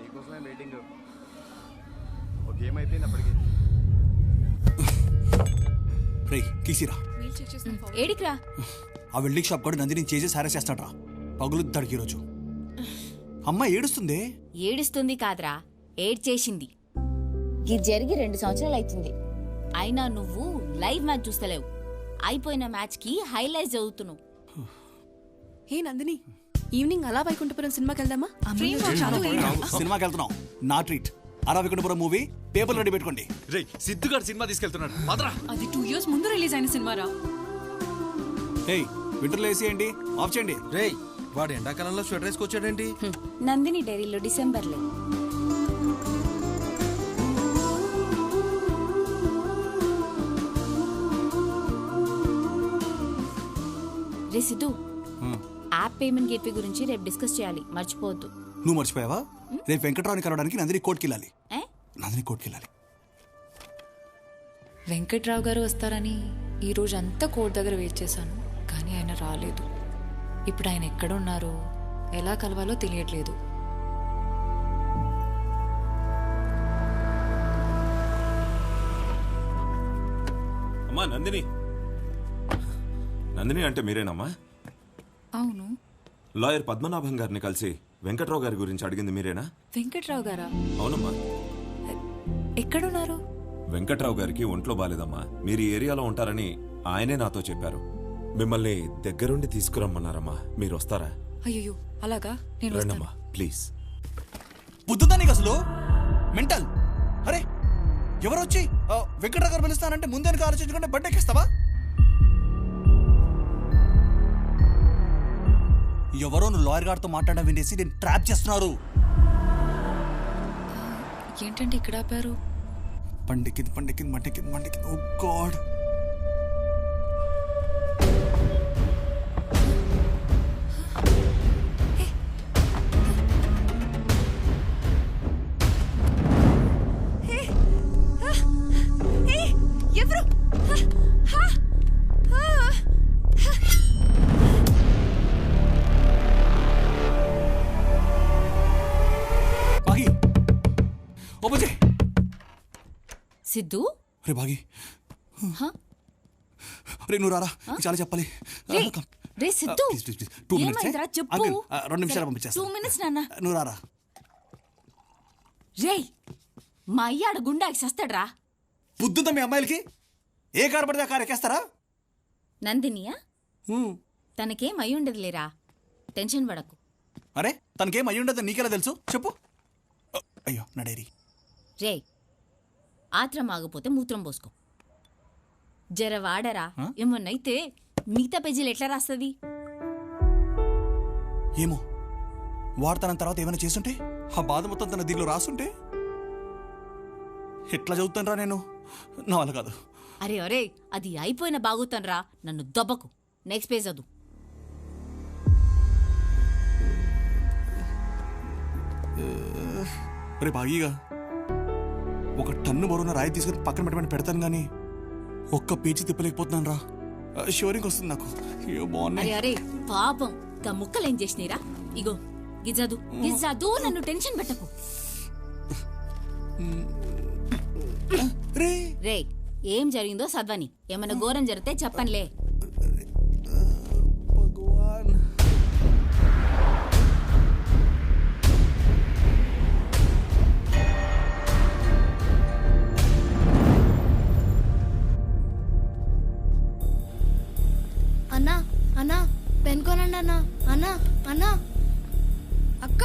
నీకోసమే వెయిటింగ్. ఒక గేమ్ అయిపోయింది అప్పటికి. కీసిరా. ఏడికిరా? ఆ వెల్డింగ్ షాప్ కూడా నందిని చేసేసి హారెస్ చేస్తాడ్రా. పగులుద్దాడికి ఈరోజు. అమ్మ ఏడుస్తుంది. ఏడుస్తుంది కాదురా, ఏడ్చేసింది. ఇది జరిగి 2 సంవత్సరాలు అవుతుంది. అయినా నువ్వు లైవ్ మ్యాచ్ చూస్తలేవు. అయిపోయిన మ్యాచ్ కి హైలైట్స్ చదువుతున్నావు. హే నందిని, ఈవినింగ్ అలా వైకుంఠపురం సినిమాకి వెళ్దామా? సినిమాకి వెళ్తున్నాం, నా ట్రీట్. అలా వైకుంఠపురం మూవీ పేపర్ రెడీ పెట్టుకోండి. సిద్ధుగాడు సినిమా తీసుకెళ్తున్నాడు. అది 2 years ముందు రిలీజ్ అయిన సినిమారా. వింటర్లో వేసేయండి, ఆఫ్ చేయండి. రేయ్, వాడు ఎండాకాలంలో స్వెటర్ వేసుకొచ్చాడేంటి? నందిని డైరీలో డిసెంబర్లో. రే సిద్ధు, యాప్ పేమెంట్ గేట్వే గురించి రేపు డిస్కస్ చేయాలి, మర్చిపోవద్దు. నువ్వు మర్చిపోయావా? రేపు వెంకట్రావుని కలవడానికి నందిని కోర్టుకి వెళ్ళాలి. వెంకట్రావు గారు వస్తారని ఈ రోజు అంతా కోర్టు దగ్గర వెయిట్ చేశాను, కానీ ఆయన రాలేదు. ఇప్పుడు ఆయన ఎక్కడున్నారో, ఎలా కలవాలో తెలియట్లేదు. అమ్మా నందిని. నందిని అంటే మీరేనమ్మా? అవును. లాయర్ పద్మనాభం గారిని కలిసి వెంకట్రావు గారి గురించి అడిగింది మీరేనా? వెంకట్రావు గారా? అవునమ్మా. ఎక్కడున్నారు? వెంకట్రావు గారికి ఒంట్లో బాలేదమ్మా. మీరు ఈ ఏరియాలో ఉంటారని ఆయనే నాతో చెప్పారు. మిమ్మల్ని దగ్గరుండి తీసుకురమ్మన్నారమ్మా. మీరు వస్తారా? అయ్యో అలాగా, నేను రండమ్మా ప్లీజ్. బుద్ధుందా నీకు అసలు? మెంటల్. అరే ఎవరొచ్చి వెంకట్రావు గారు పిలుస్తానంటే ముందే ఆలోచించుకుంటే బడ్డెక్కిస్తావా? ఎవరో నువ్వు లాయర్ గారితో మాట్లాడడం వినేసి నేను ట్రాప్ చేస్తున్నారు. ఏంటంటే ఇక్కడ ఆపారు? పండెక్కింది. ఓ గాడ్. సిద్ధు రే బాగి రే నువ్వు రారా చాలా చెప్పాలి రే సిద్ధు ప్లీజ్ 2 మినిట్స్ ఏమైందిరా చెప్పు. అంకుల్ 2 నిమిషాలు పంపించేస్తా 2 minutes నాన్న. నువ్వు రారా రేయ్ మా అయ్య ఆడ గుండాకి సస్తాడ్రా. బుద్ధుందా మీ అమ్మాయిలకి? ఏ కారు పడితే ఆ కారు ఎక్కేస్తారా? నందినియా తనకేం అయి ఉండదు లేరా, టెన్షన్ పడకు. అరే తనకేం అయ్యి ఉండదు నీకెలా తెలుసు చెప్పు. అయ్యో నా డైరీ. రే ఆత్రం ఆగిపోతే మూత్రం పోసుకో. జర వాడరా, ఏమన్నైతే మిగతా పేజీలు ఎట్లా రాస్తుంది? ఏమో వాడతాన తర్వాత ఏమైనా చేస్తుంటే ఆ బాధ మొత్తం తన దీనిలో రాస్తుంటే ఎట్లా చదువుతానరా నేను? నా వల్ల కాదు. అరే అరే అది అయిపోయిన బాగుతానరా, నన్ను దెబ్బకు. నెక్స్ట్ పేజ్ చదువు. రే బాగీగా ఒక టన్ను బరువున రాయి తీసుకుని పక్కన పెట్టమని పెడతాను కానీ ఒక్క పేజీ తిప్పలేకపోతున్నాను రా. షోరింగ్ వస్తుంది నాకు. అరే అరే పాపం గా ముక్కలేం చేసినీరా? ఇగో గిజదు గిజదు, నన్ను టెన్షన్ పెట్టకు. రే ఏం జరిగిందో చదవని, ఏమన్నా ఘోరం జరిగితే చెప్పనులే. అన్నా అన్నా పెన్ కొనండి అన్నా. అన్నా అన్నా అక్క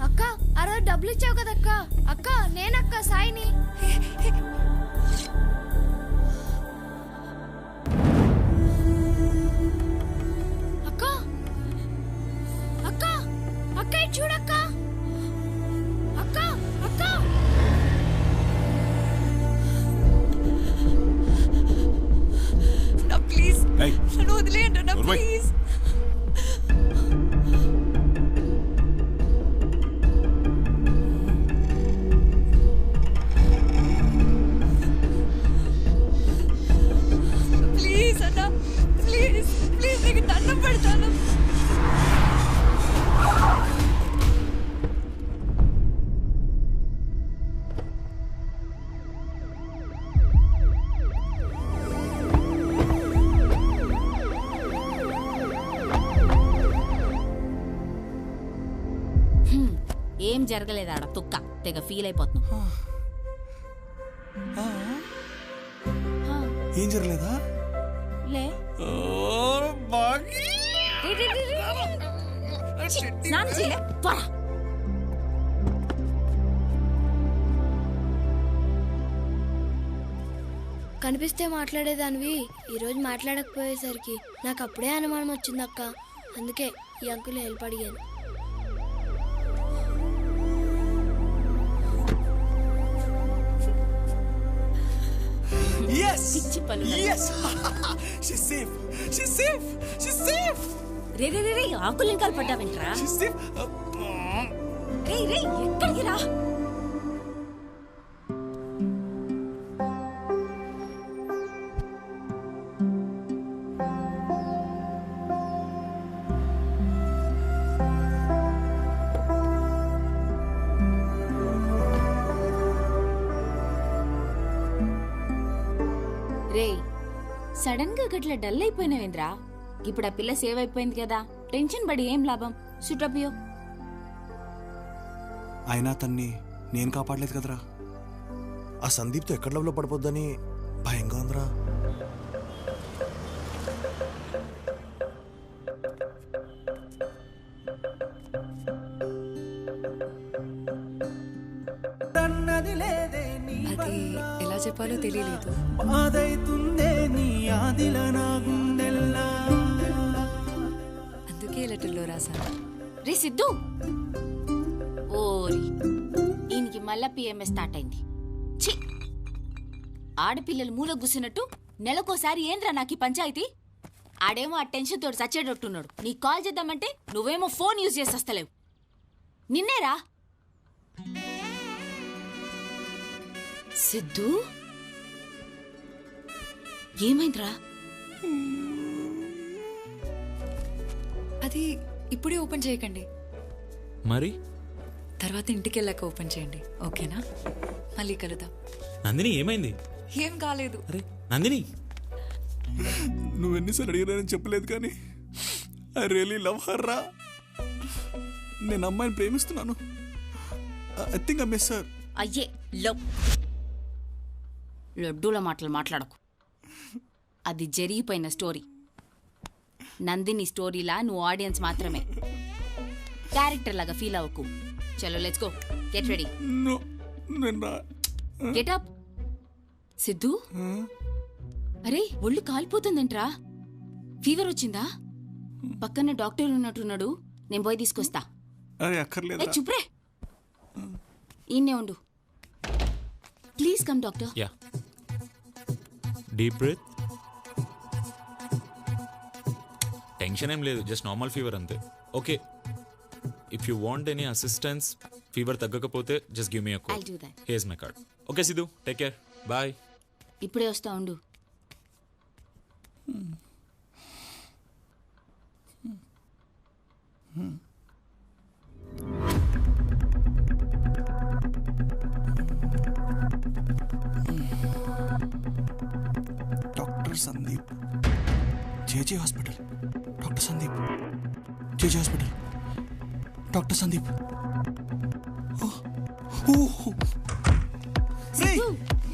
అక్క ఆ రోజు డబ్బులు ఇచ్చావు కదక్క. అక్క నేనక్క సాయిని. అక్క అక్క అక్క ఇది చూడక్క. అక్క అక్క ప్లీజ్ నన్ను వదిలేయండి అన్న ప్లీజ్. ప్లీజ్ అన్న ప్లీజ్ ప్లీజ్ నీకు దండం పెడతాను. ఏం జరగలేదు ఆడ తుక్క, తెగ ఫీల్ అయిపోతున్నా. ఏం జరగలేదా? లే స్నానం చేయలే పోరా. కనిపిస్తే మాట్లాడేదానివి, ఈరోజు మాట్లాడకపోయేసరికి నాకు అప్పుడే అనుమానం వచ్చిందక్క. అందుకే ఈ అంకుల్ హెల్ప్ అడిగాను. Yes! Yes! She's safe! She's safe! She's safe! రే రే రే ఆకులు ఇంకా పడ్డావేంట్రా? She's safe! రే రే ఎక్కడికి రా? రే సడన్ గా గట్ల డల్ అయిపోయినవేంద్రా? ఇప్పుడు ఆ పిల్ల సేవ్ అయిపోయింది కదా, టెన్షన్ పడి ఏం లాభం? సుటపియో. అయినా తన్ని నేను కాపాడలేదు కదరా. ఆ సందీప్తో ఎక్కడ లవ్లో పడిపోద్దని భయంగా ఉందిరా. అది ఎలా చెప్పాలో తెలియలేదు. అందుకే లెటర్లో రాశాను. రే సిద్ధు, ఓరి ఈయనకి మళ్ళా పిఎంఎస్ స్టార్ట్ అయింది. ఛీ, ఆడపిల్లలు మూల గుసినట్టు నెలకోసారి ఏంద్రా నాకు ఈ పంచాయతీ? ఆడేమో ఆ టెన్షన్ తోటి చచ్చేటట్టున్నాడు. నీకు కాల్ చేద్దామంటే నువ్వేమో ఫోన్ యూజ్ చేసి వస్తలేవు. నిన్నేరా సిద్ధు, ఏమైందిరా? అది ఇప్పుడే ఓపెన్ చేయకండి. మరి తర్వాత ఇంటికి వెళ్ళాక ఓపెన్ చేయండి, ఓకేనా? మళ్ళీ కలుద్దాం. నందిని ఏమైంది? ఏం కాలేదు. అరే నందిని, నువ్వు ఎన్నిసార్లు అడిగినానని చెప్పలేదు కానీ ఐ రియలీ లవ్ హర్ రా. నేను అమ్మాయిని ప్రేమిస్తున్నాను. I think I miss her. అయ్యే లడ్డూల మాటలు మాట్లాడకు. అది జరిగిపోయిన స్టోరీ. నందిని స్టోరీలా నువ్వు ఆడియన్స్ మాత్రమే. క్యారెక్టర్ లాగా ఫీల్ అవ్వకు. చలో let's go, get ready, get up. Siddhu, అరే ఒళ్ళు కాలిపోతుందంట్రా. ఫీవర్ వచ్చిందా? పక్కన డాక్టర్ ఉన్నట్టున్నాడు, నేను పోయి తీసుకొస్తా. అరే అక్కర్లేదు. చుప్రే, ఈయనే ఉండు. Please come doctor. Yeah, deep breath. Tension ఏం లేదు, జస్ట్ నార్మల్ ఫీవర్ అంతే. Okay, if you want any assistance, fever తగ్గకపోతే just give me a call. I'll do that. Here's my card. Okay Siddhu, take care, bye. ఇప్పుడే వస్తా ఉండు. Doctor Sandeep, JJ hospital. Doctor Sandeep, JJ hospital. Doctor Sandeep.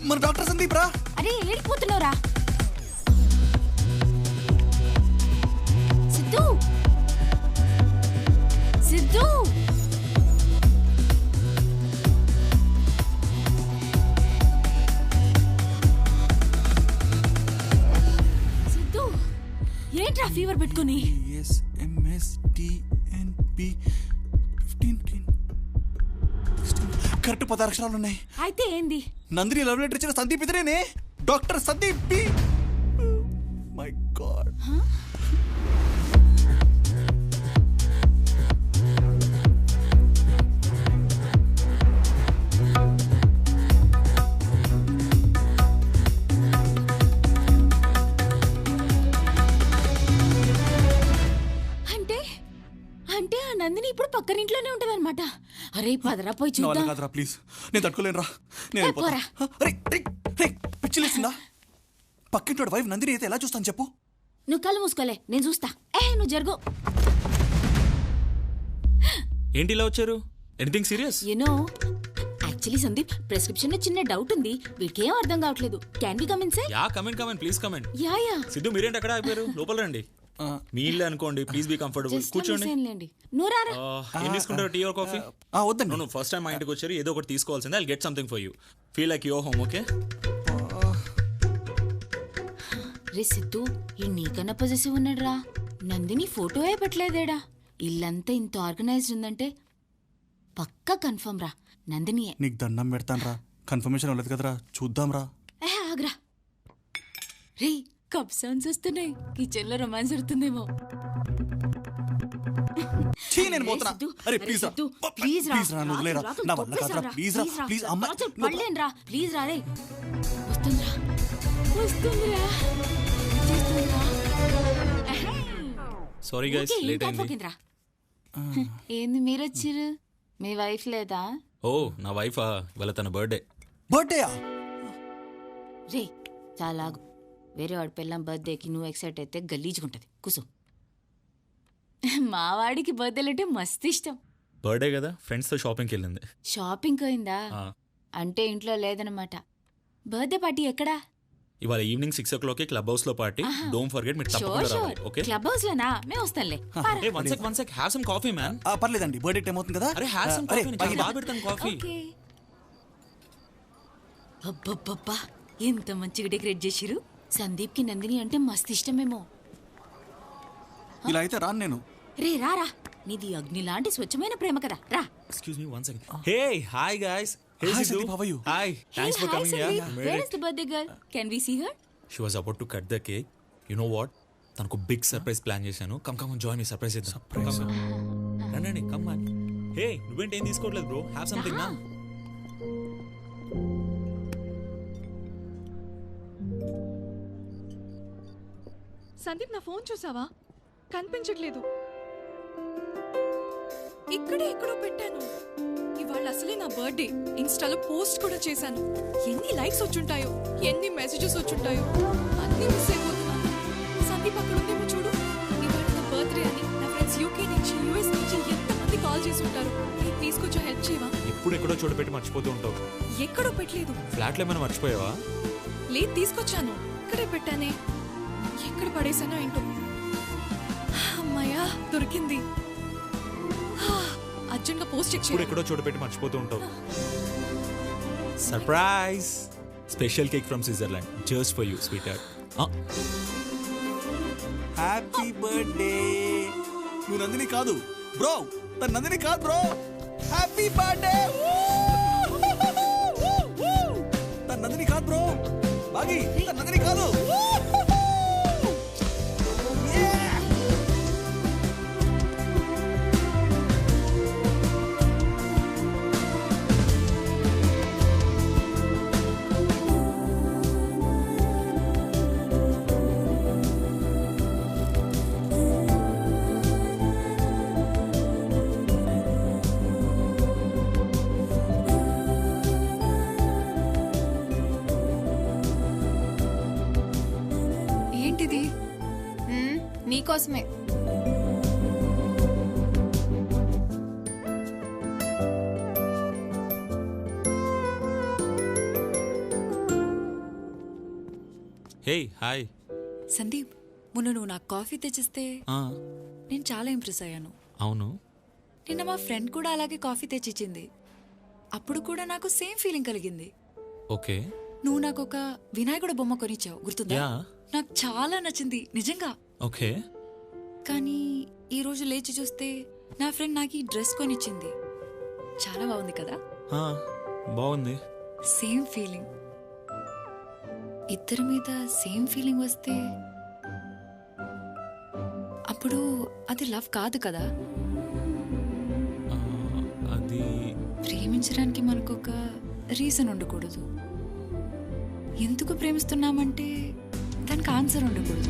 మన doctor Sandeep రా. అరే ఏడిపోతున్నావురా సిద్ధు. సిద్ధు, సిద్ధు ఏంట్రా fever పెట్టుకుని? Correct 16 అక్షరాలు ఉన్నాయి. అయితే ఏంది? నందిని లవ్ లెటర్ ఇచ్చిన సందీప్ ఇతరేనే, doctor Sandeep B. My God. అంటే ఆ నందిని ఇప్పుడు పక్కనింట్లోనే ఉంటది అనమాట. అరే పదరా పోయి చూద్దాం. కాదురా ప్లీజ్, నేను తట్టుకోలేనురా. నేను పోరా. పిచ్చిలేసిందా? పక్కింటి వైఫ్ నందిని అయితే ఎలా చూస్తాను చెప్పు? నువ్వు కళ్ళు మూసుకోలే, నేను చూస్తా. నువ్వు జరుగు. ఏంటి ఇలా వచ్చారు? Anything serious? You know actually Sandeep, prescription లో చిన్న డౌట్ ఉంది, వీడికేం అర్థం కావట్లేదు. Can we come inside? Yeah, come in please come in. Yeah. Siddhu మీరేంటి అక్కడ ఆగిపోయారు? లోపల రండి. మీ ఇల్లు అనుకోండి, ప్లీజ్ బీ కంఫర్టబుల్. కూర్చోండి. ఏం తీసుకుంటారు, టీ ఆర్ కాఫీ? వద్దండి. నో, ఫస్ట్ టైం మా ఇంటికి వచ్చారు, ఏదో ఒకటి తీసుకోవాల్సిందే. I'll get something for you. Feel like your home, okay? రే సిద్ధు, ఈ నీకన్నా పొజిటివ్ ఉన్నాడు రా. నందిని ఫోటోయే పెట్టలేదేడా. ఇల్లంతా ఇంత ఆర్గనైజ్డ్ ఉందంటే పక్కా కన్ఫర్మ్ రా, నందినియే. నీకు దండం పెడతాను రా, కన్ఫర్మేషన్ అవ్వలేదు కదరా, చూద్దాం రా. ఆగ్రా. రే కప్ సౌండ్స్ వస్తున్నాయి, కిచెన్ లో రొమాన్స్ జరుగుతుందేమో. నేను పోతున్నా. అరే ప్లీజ్ రా, ప్లీజ్ రా, ప్లీజ్ రా, నువ్వు వదిలేరా. నా వల్ల కాదురా, ప్లీజ్ రా, ప్లీజ్ అమ్మ. పడలేను రా, ప్లీజ్ రా. రే వస్తుందిరా, వస్తుందిరా. సారీ గైస్, లేట్ అయింది. ఏంది మీరు వచ్చిర్రు? మీ వైఫ్ లేదా? ఓ నా వైఫా, ఇవాళ తన బర్త్డే. బర్త్డేయా? రే చాలా వేరే వాడి పిల్లం బర్త్డేకి నువ్వు ఎక్సైట్ అయితే గలీజుకుంటది. కూసో. మా వాడికి బర్త్డేలు అంటే మస్తు ఇష్టం. బర్త్డే కదా, ఫ్రెండ్స్ తో షాపింగ్కి వెళ్ళింది. షాపింగ్ పోయిందా? అంటే ఇంట్లో లేదనమాట. బర్త్డే పార్టీ ఎక్కడా? ఇవాళ ఈవినింగ్ 6 o'clock క్లబ్ హౌస్ లో పార్టీ. డోంట్ ఫర్గెట్, మీరు తప్పకుండా రావాలి, ఓకే? క్లబ్ హౌస్ లోనా? మేము వస్తాంలే. One sec have some coffee man. పర్లేదండి, బర్త్డే టైం అవుతుంది కదా. అరే హ్యావ్ సమ్ కాఫీ, నేను బాగా పెడతాను కాఫీ. అబ్బబ్బబ్బా, ఎంత మంచిగా డెకరేట్ చేసిరు. సందీప్ కి నందిని అంటే మస్తు ఇష్టమేమో. ఇలా అయితే రాను నేను. రే రారా, నీది అగ్ని లాంటి స్వచ్ఛమైన ప్రేమ కదా, రా. Excuse me one second. Hey hi guys. Hi Sandeep, how are you? Hi, thanks for coming here. Where is the birthday girl? Can we see her? She was about to cut the cake. You know what? తనకు big surprise plan చేశాను. Come join me, surprise ఇద్దాం. రండి come on. హే నువ్వేంటి ఏం తీసుకోవట్లేదు bro? Have something నా. సందీప్, నా phone చూసావా? కనిపించట్లేదు. ఇక్కడే ఎక్కడో పెట్టాను. ఇవాళ అసలే నా బర్త్డే. ఇన్స్టాలో పోస్ట్ కూడా చేశాను. ఎన్ని లైక్స్ వచ్చుంటాయో, ఎన్ని మెసేజెస్ వచ్చుంటాయో, అన్నీ మిస్ అయిపోతున్నాను. సందీప్ అక్కడ ఉందేమో చూడు. ఇవాళ నా బర్త్డే అని నా ఫ్రెండ్స్ యూకే నుంచి, యూఎస్ నుంచి ఎంతమంది కాల్ చేసి ఉంటారు. ప్లీజ్ కొంచెం హెల్ప్ చేయవా? ఎప్పుడు ఎక్కడో చోటు పెట్టి మర్చిపోతూ ఉంటావు. ఎక్కడో పెట్టలేదు. ఫ్లాట్లో ఏమైనా మర్చిపోయావా? లేదు, తీసుకొచ్చాను. ఇక్కడే పెట్టానే. ఎక్కడ పడేసానో ఏంటో. అమ్మయ్యా, దొరికింది. అర్జెంట్గా పోస్ట్ చెక్ ఇప్పుడు చేయాలి. ఎక్కడో చోటు పెట్టి మర్చిపోతూ ఉంటావు. Surprise! Special cake from Switzerland just for you sweet heart. Happy birthday. నువ్వు నందిని కాదు బ్రో, తన నందిని కాదు బ్రో. Happy birthday. తన నందిని కాదు బ్రో. బాగి, తన నందిని కాదు. ఏంటిది? నీకోసమే. Hey hi. సందీప్, మొన్న నువ్వు నాకు కాఫీ తెచ్చిస్తే నేను చాలా ఇంప్రెస్ అయ్యాను. అవును. నిన్న మా ఫ్రెండ్ కూడా అలాగే కాఫీ తెచ్చిచ్చింది. అప్పుడు కూడా నాకు సేమ్ ఫీలింగ్ కలిగింది. ఓకే. నువ్వు నాకు ఒక వినాయకుడు బొమ్మ కొనిచ్చావు, గుర్తుందా? యా. నాకు చాలా నచ్చింది నిజంగా. ఓకే. కానీ ఈ రోజు లేచి చూస్తే నా ఫ్రెండ్ నాకు ఈ డ్రెస్ కొనిచ్చింది. చాలా బాగుంది కదా? బాగుంది. Same feeling. ఇద్దరి మీద సేమ్ ఫీలింగ్ వస్తే అప్పుడు అది లవ్ కాదు కదా? అది ప్రేమించడానికి మనకు ఒక రీజన్ ఉండకూడదు. ఎందుకు ప్రేమిస్తున్నామంటే దానికి ఆన్సర్ ఉండకూడదు.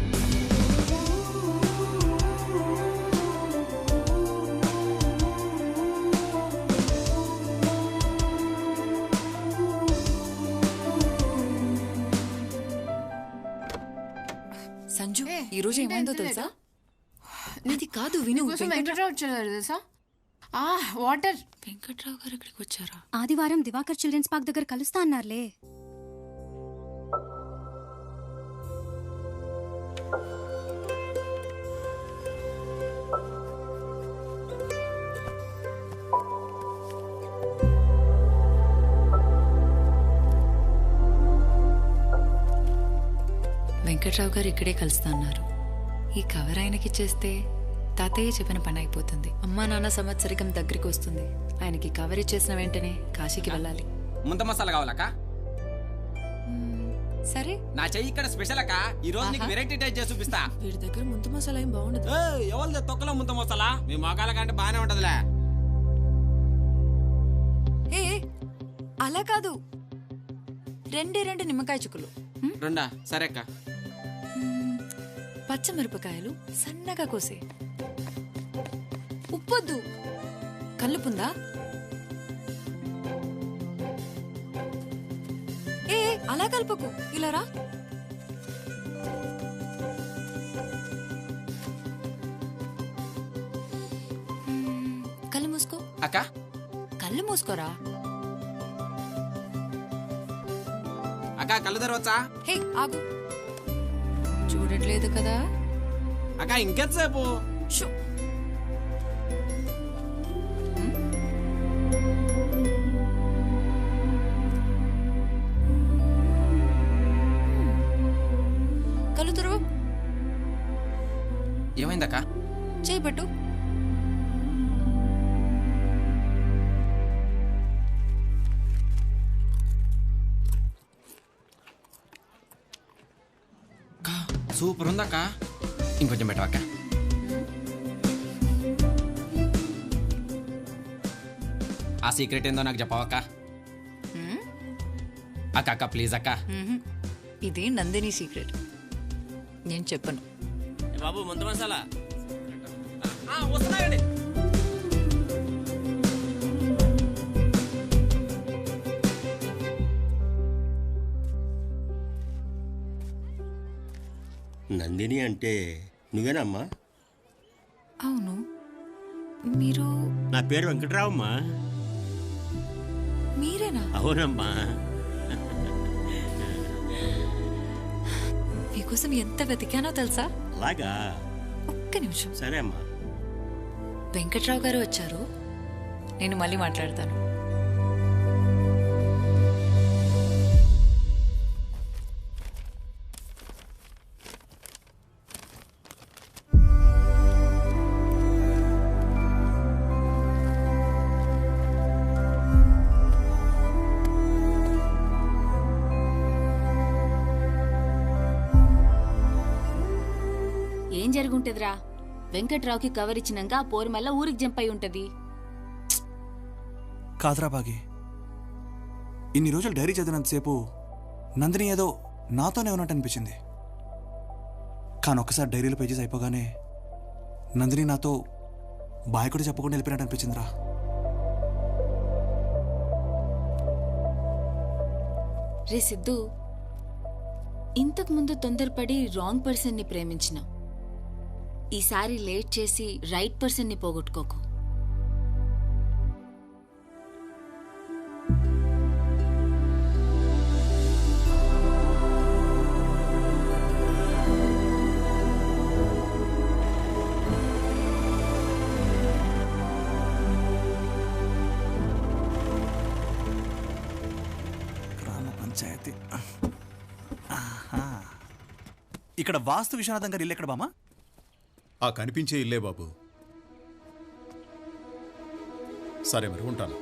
సంజు, ఈ రోజు ఏమైందో తెలుసా? ఇది కాదు, విను. వెంకట్రావు వచ్చారు తెలుసా? వాటర్. వెంకట్రావు గారు ఇక్కడికి వచ్చారా? ఆదివారం దివాకర్ చిల్డ్రన్స్ పార్క్ దగ్గర కలుస్తా అన్నారులే. వెంకట్రావు గారు ఇక్కడే కలుస్తా అన్నారు. ఈ కవర్ ఆయనకి ఇచ్చేస్తే తాతయ్య చెప్పిన పని అయిపోతుంది. అమ్మా నాన్న సంవత్సరికం దగ్గరికి వస్తుంది. ఆయనకి కవర్ ఇచ్చేసిన వెంటనే కాశీకి వెళ్ళాలి. ముంత మసాలా కావాలక్క? సరే. నా చెయ్యి ఇక్కడ స్పెషల్ అక్క. ఈ రోజు నీకు వెరైటీ టైప్ చేసి చూపిస్తా. వీడి దగ్గర ముంత మసాలా ఏం బాగుండదు. ఎవరిది తొక్కలో ముంత మసాలా? మీ మొగాల కంటే బానే ఉంటదిలే. ఏ అలా కాదు, రెండు నిమ్మకాయ చుక్కలు. రెండా? సరే అక్క. పచ్చమిరపకాయలు సన్నగా కోసే. ఉప్పొద్దు. కల్లుపుందా? ఏ అలా కలుపుకు, ఇలా రా. కళ్ళు మూసుకో. అక్క కళ్ళు మూసుకోరా. అక్క కళ్ళు తెరవచ్చా? హే ఆగు, చూడట్లేదు కదా? అక్క ఇంకెంతసేపు? కళ్ళు తెరవు. ఏమైందక్క? చేయి పట్టు. సూపర్ ఉందక్క. ఇంకొంచెం బెటర్ అక్క. ఆ సీక్రెట్ ఏందో నాకు చెప్పవక్క. అక్క అక్క ప్లీజ్ అక్క. ఇది నందిని సీక్రెట్, నేను చెప్పను. బాబు ముంత మసాలా వస్తున్నాయండి. నందిని అంటే నువ్వేనమ్మా? అవును. మీరు? నా పేరు వెంకట్రావమ్మా. మీరేనా? అవునమ్మా. మీకోసం ఎంత వెతికానో తెలుసా? అలాగా? ఒక్క నిమిషం. సరే అమ్మా. వెంకట్రావు గారు వచ్చారు, నేను మళ్ళీ మాట్లాడతాను. ఏం జరుగుంటదిరా? వెంకట్రావుకి కవర్ ఇచ్చినాక ఆ పోరు మళ్ళా ఊరికి జంప్ అయి ఉంటది. కాదరా బాగి, ఇన్ని రోజులు డైరీ చదివినంతసేపు నందిని ఏదో నాతోనే ఉన్నట్టు అనిపించింది. కానీ ఒక్కసారి డైరీలో పేజెస్ అయిపోగానే నందిని నాతో బాయ్ కూడా చెప్పకుండా వెళ్ళిపోయినట్టు అనిపించిందిరా. రే సిద్ధు, ఇంతకు ముందు తొందరపడి రాంగ్ పర్సన్ ని ప్రేమించినావు. ఈసారి లేట్ చేసి రైట్ పర్సన్ ని పోగొట్టుకోకు. గ్రామ పంచాయతీ. ఇక్కడ వాస్తు విశ్వనాథం గారి ఇల్లు ఎక్కడ బామా? ఆ కనిపించే ఇల్లే బాబు. సరే మరి ఉంటాను.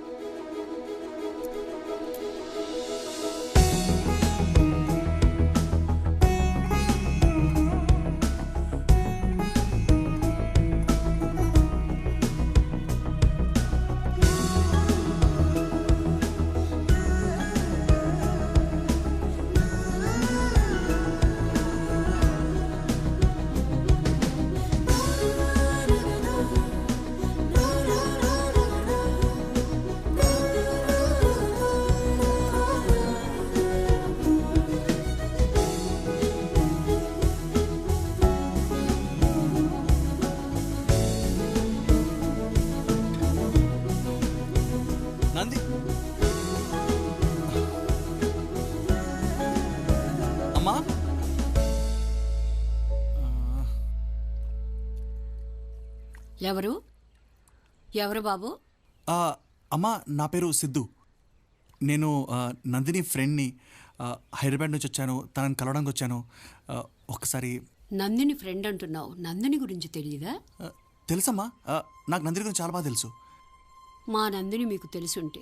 నంది అమ్మా, ఎవరు ఎవరు బాబు? అమ్మా నా పేరు సిద్ధు. నేను నందిని ఫ్రెండ్ని. హైదరాబాద్ నుంచి వచ్చాను, తనని కలవడానికి వచ్చాను. ఒక్కసారి. నందిని ఫ్రెండ్ అంటున్నావు, నందిని గురించి తెలియదా? తెలుసమ్మా, నాకు నందిని గురించి చాలా బాగా తెలుసు. మా నందిని మీకు తెలుసుంటే,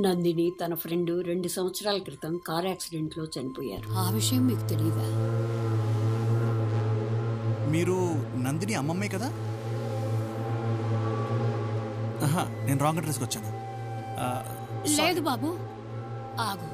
నందిని తన ఫ్రెండ్ 2 సంవత్సరాల క్రితం కార్ యాక్సిడెంట్లో చనిపోయారు. ఆ విషయం మీకు తెలియదా? మీరు నందిని అమ్మమ్మే కదా? నేను రాంగ్ అడ్రస్కి వచ్చాను. లేదు బాబు, ఆగు.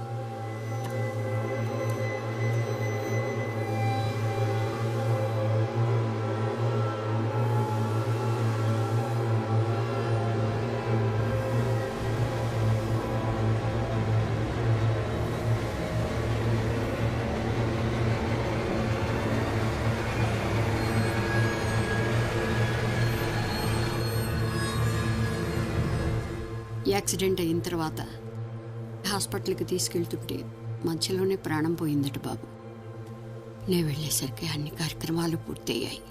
యాక్సిడెంట్ అయిన తర్వాత హాస్పిటల్కి తీసుకెళ్తుంటే మధ్యలోనే ప్రాణం పోయిందట బాబు. నేను వెళ్ళేసరికి అన్ని కార్యక్రమాలు పూర్తయ్యాయి.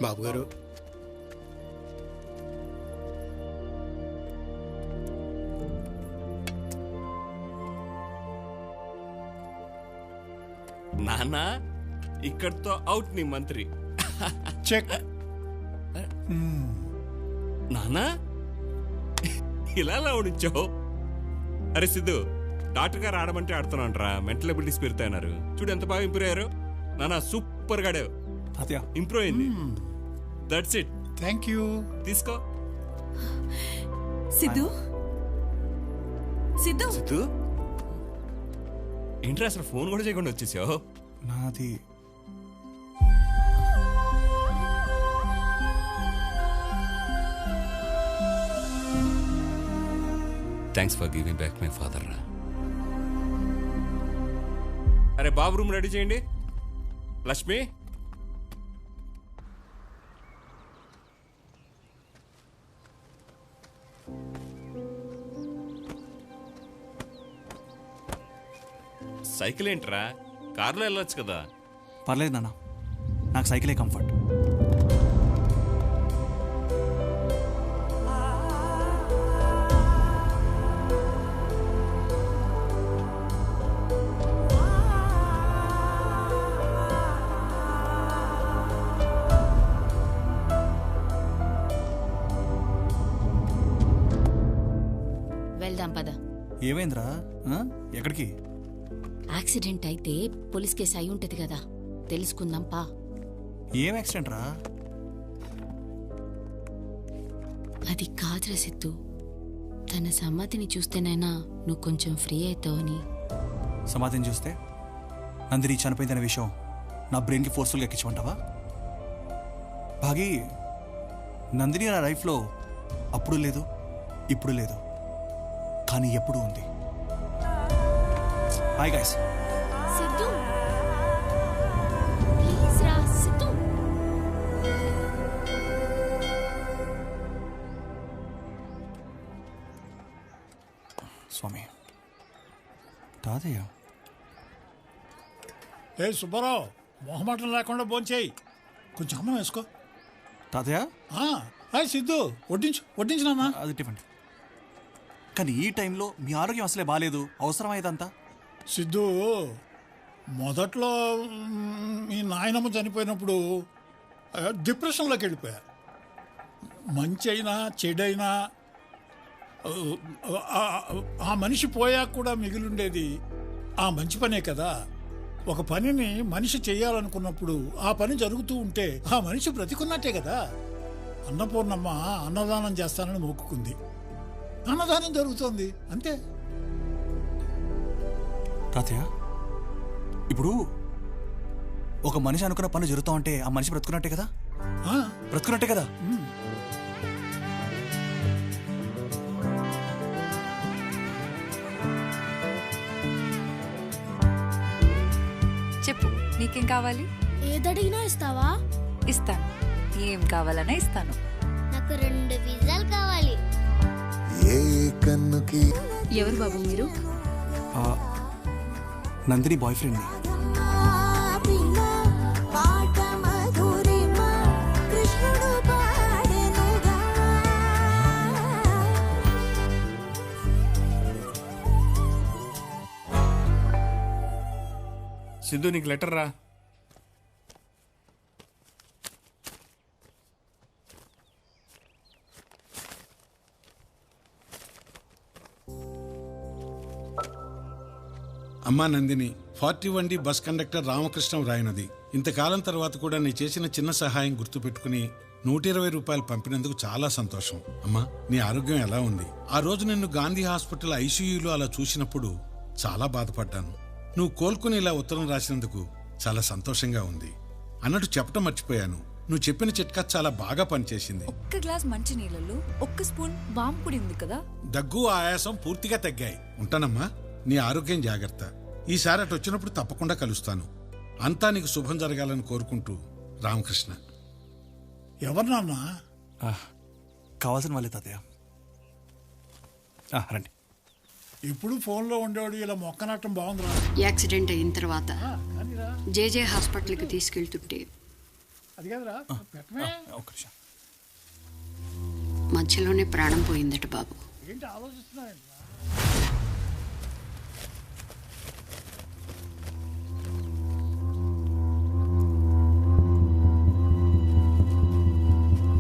బాబు గారు నాన్న ఇక్కడితో అవుట్ నీ మంత్రి. చెక్. నాన్న ఇలా ఉంచావు. అరే సిద్ధు, డాక్టర్ గారు ఆడమంటే ఆడుతున్నాను రా. మెంటల్ ఎబిలిటీస్ పెరుగుతున్నారు. చూడు ఎంత బాగా ఇంప్రూవ్ అయ్యారు. నాన్న సూపర్ గా ఇంప్రూవ్ అయింది. That's it. Thank you. తీసుకో. సిద్ధు సిద్ధు సిద్ధు ఏంట్రా అసలు ఫోన్ కూడా చేయకుండా వచ్చేసావు? నాది thanks for giving back my father రా. అరే బాబు రూమ్ రెడీ చేయండి. లక్ష్మి సైకిల్ ఏంట్రా, కార్లో వెళ్ళొచ్చు కదా. పర్లేదు నాన్న, నాకు సైకిలే కంఫర్ట్. వెళ్దాం పద. ఏమైందిరా? ఎక్కడికి? యాక్సిడెంట్ అయితే పోలీస్ కేసు అయి ఉంటది కదా, తెలుసుకుందాం పా. ఏం యాక్సిడెంట్ రా? అది కాదురా సిద్ధు, తన సమ్మతిని చూస్తేనైనా నువ్వు కొంచెం ఫ్రీ అవుతావని. సమాధిని చూస్తే నందిని చనిపోయిందనే విషయం నా బ్రెయిన్కి ఫోర్స్ఫుల్గా ఎక్కించమంటావా? భాగి, నందిని నా లైఫ్లో అప్పుడు లేదు, ఇప్పుడు లేదు, కానీ ఎప్పుడు ఉంది. Hi guys. సిద్ధు ప్లీజ్ రా. సిద్ధు స్వామి, తాతయ్య. ఏ సుబ్బారావు, మొహమాటం లేకుండా భోంచేయి. కొంచెం అన్నం వేసుకో. తాతయ్య. సిద్ధు వడ్డించినా? అది టిఫిన్. కానీ ఈ టైంలో మీ ఆరోగ్యం అసలే బాగాలేదు, అవసరమైందంతా. సిద్ధు, మొదట్లో మీ నాయనమ్మ చనిపోయినప్పుడు డిప్రెషన్లోకి వెళ్ళిపోయా. మంచి అయినా చెడైనా ఆ మనిషి పోయాక కూడా మిగిలిండేది ఆ మంచి పనే కదా. ఒక పనిని మనిషి చేయాలనుకున్నప్పుడు ఆ పని జరుగుతూ ఉంటే ఆ మనిషి బ్రతికున్నట్టే కదా. అన్నపూర్ణమ్మ అన్నదానం చేస్తానని మొక్కుకుంది, అన్నదానం జరుగుతోంది, అంతే. తాతయ్య, ఇప్పుడు ఒక మనిషి అనుకున్న పని జరుగుతా ఉంటే ఆ మనిషి బ్రతుకున్నట్టే కదా. బ్రతుకున్నట్టే కదా. చెప్పు, నీకేం కావాలి? ఏదడిగినా ఇస్తావా? ఇస్తాను. ఏం కావాలన్నా ఇస్తాను. నాకు 2 పిజ్జాలు కావాలి. ఎవరు బాబు మీరు? Nandini boy friend. సిద్ధు నీకు లెటర్ రా. అమ్మా Nandini, 41D bus conductor Ramakrishnam రాయనది. ఇంతకాలం తర్వాత కూడా నీ చేసిన చిన్న సహాయం గుర్తుపెట్టుకుని 120 రూపాయలు పంపినందుకు చాలా సంతోషం. అమ్మా, నీ ఆరోగ్యం ఎలా ఉంది? ఆ రోజు నిన్ను గాంధీ హాస్పిటల్ ఐసీయూలో అలా చూసినప్పుడు చాలా బాధపడ్డాను. నువ్వు కోలుకుని ఇలా ఉత్తరం రాసినందుకు చాలా సంతోషంగా ఉంది. అన్నట్టు చెప్పటం మర్చిపోయాను, నువ్వు చెప్పిన చిట్కా చాలా బాగా పనిచేసింది. ఒక్క గ్లాస్ మంచి నీళ్ళలో 1 స్పూన్ వాము పొడి ఉంది కదా. దగ్గు, ఆయాసం పూర్తిగా తగ్గాయి. ఉంటానమ్మా, నీ ఆరోగ్యం జాగ్రత్త. ఈసారి అటు వచ్చినప్పుడు తప్పకుండా కలుస్తాను. అంతా నీకు శుభం జరగాలని కోరుకుంటూ రామకృష్ణ. ఎవరు నాన్న? కావాల్సిన వాళ్ళే తాతయ్య. రండి. ఇప్పుడు ఫోన్లో ఉండేవాడు ఇలా మొక్కనట్టం బాగుందిరా. యాక్సిడెంట్ అయిన తర్వాత జేజే హాస్పిటల్కి తీసుకెళ్తుంటే అది కదరా పెట్టమే. ఒక్క నిమిషం. మధ్యలోనే ప్రాణం పోయిందట బాబు. ఏంటి ఆలోచిస్తున్నాయండి?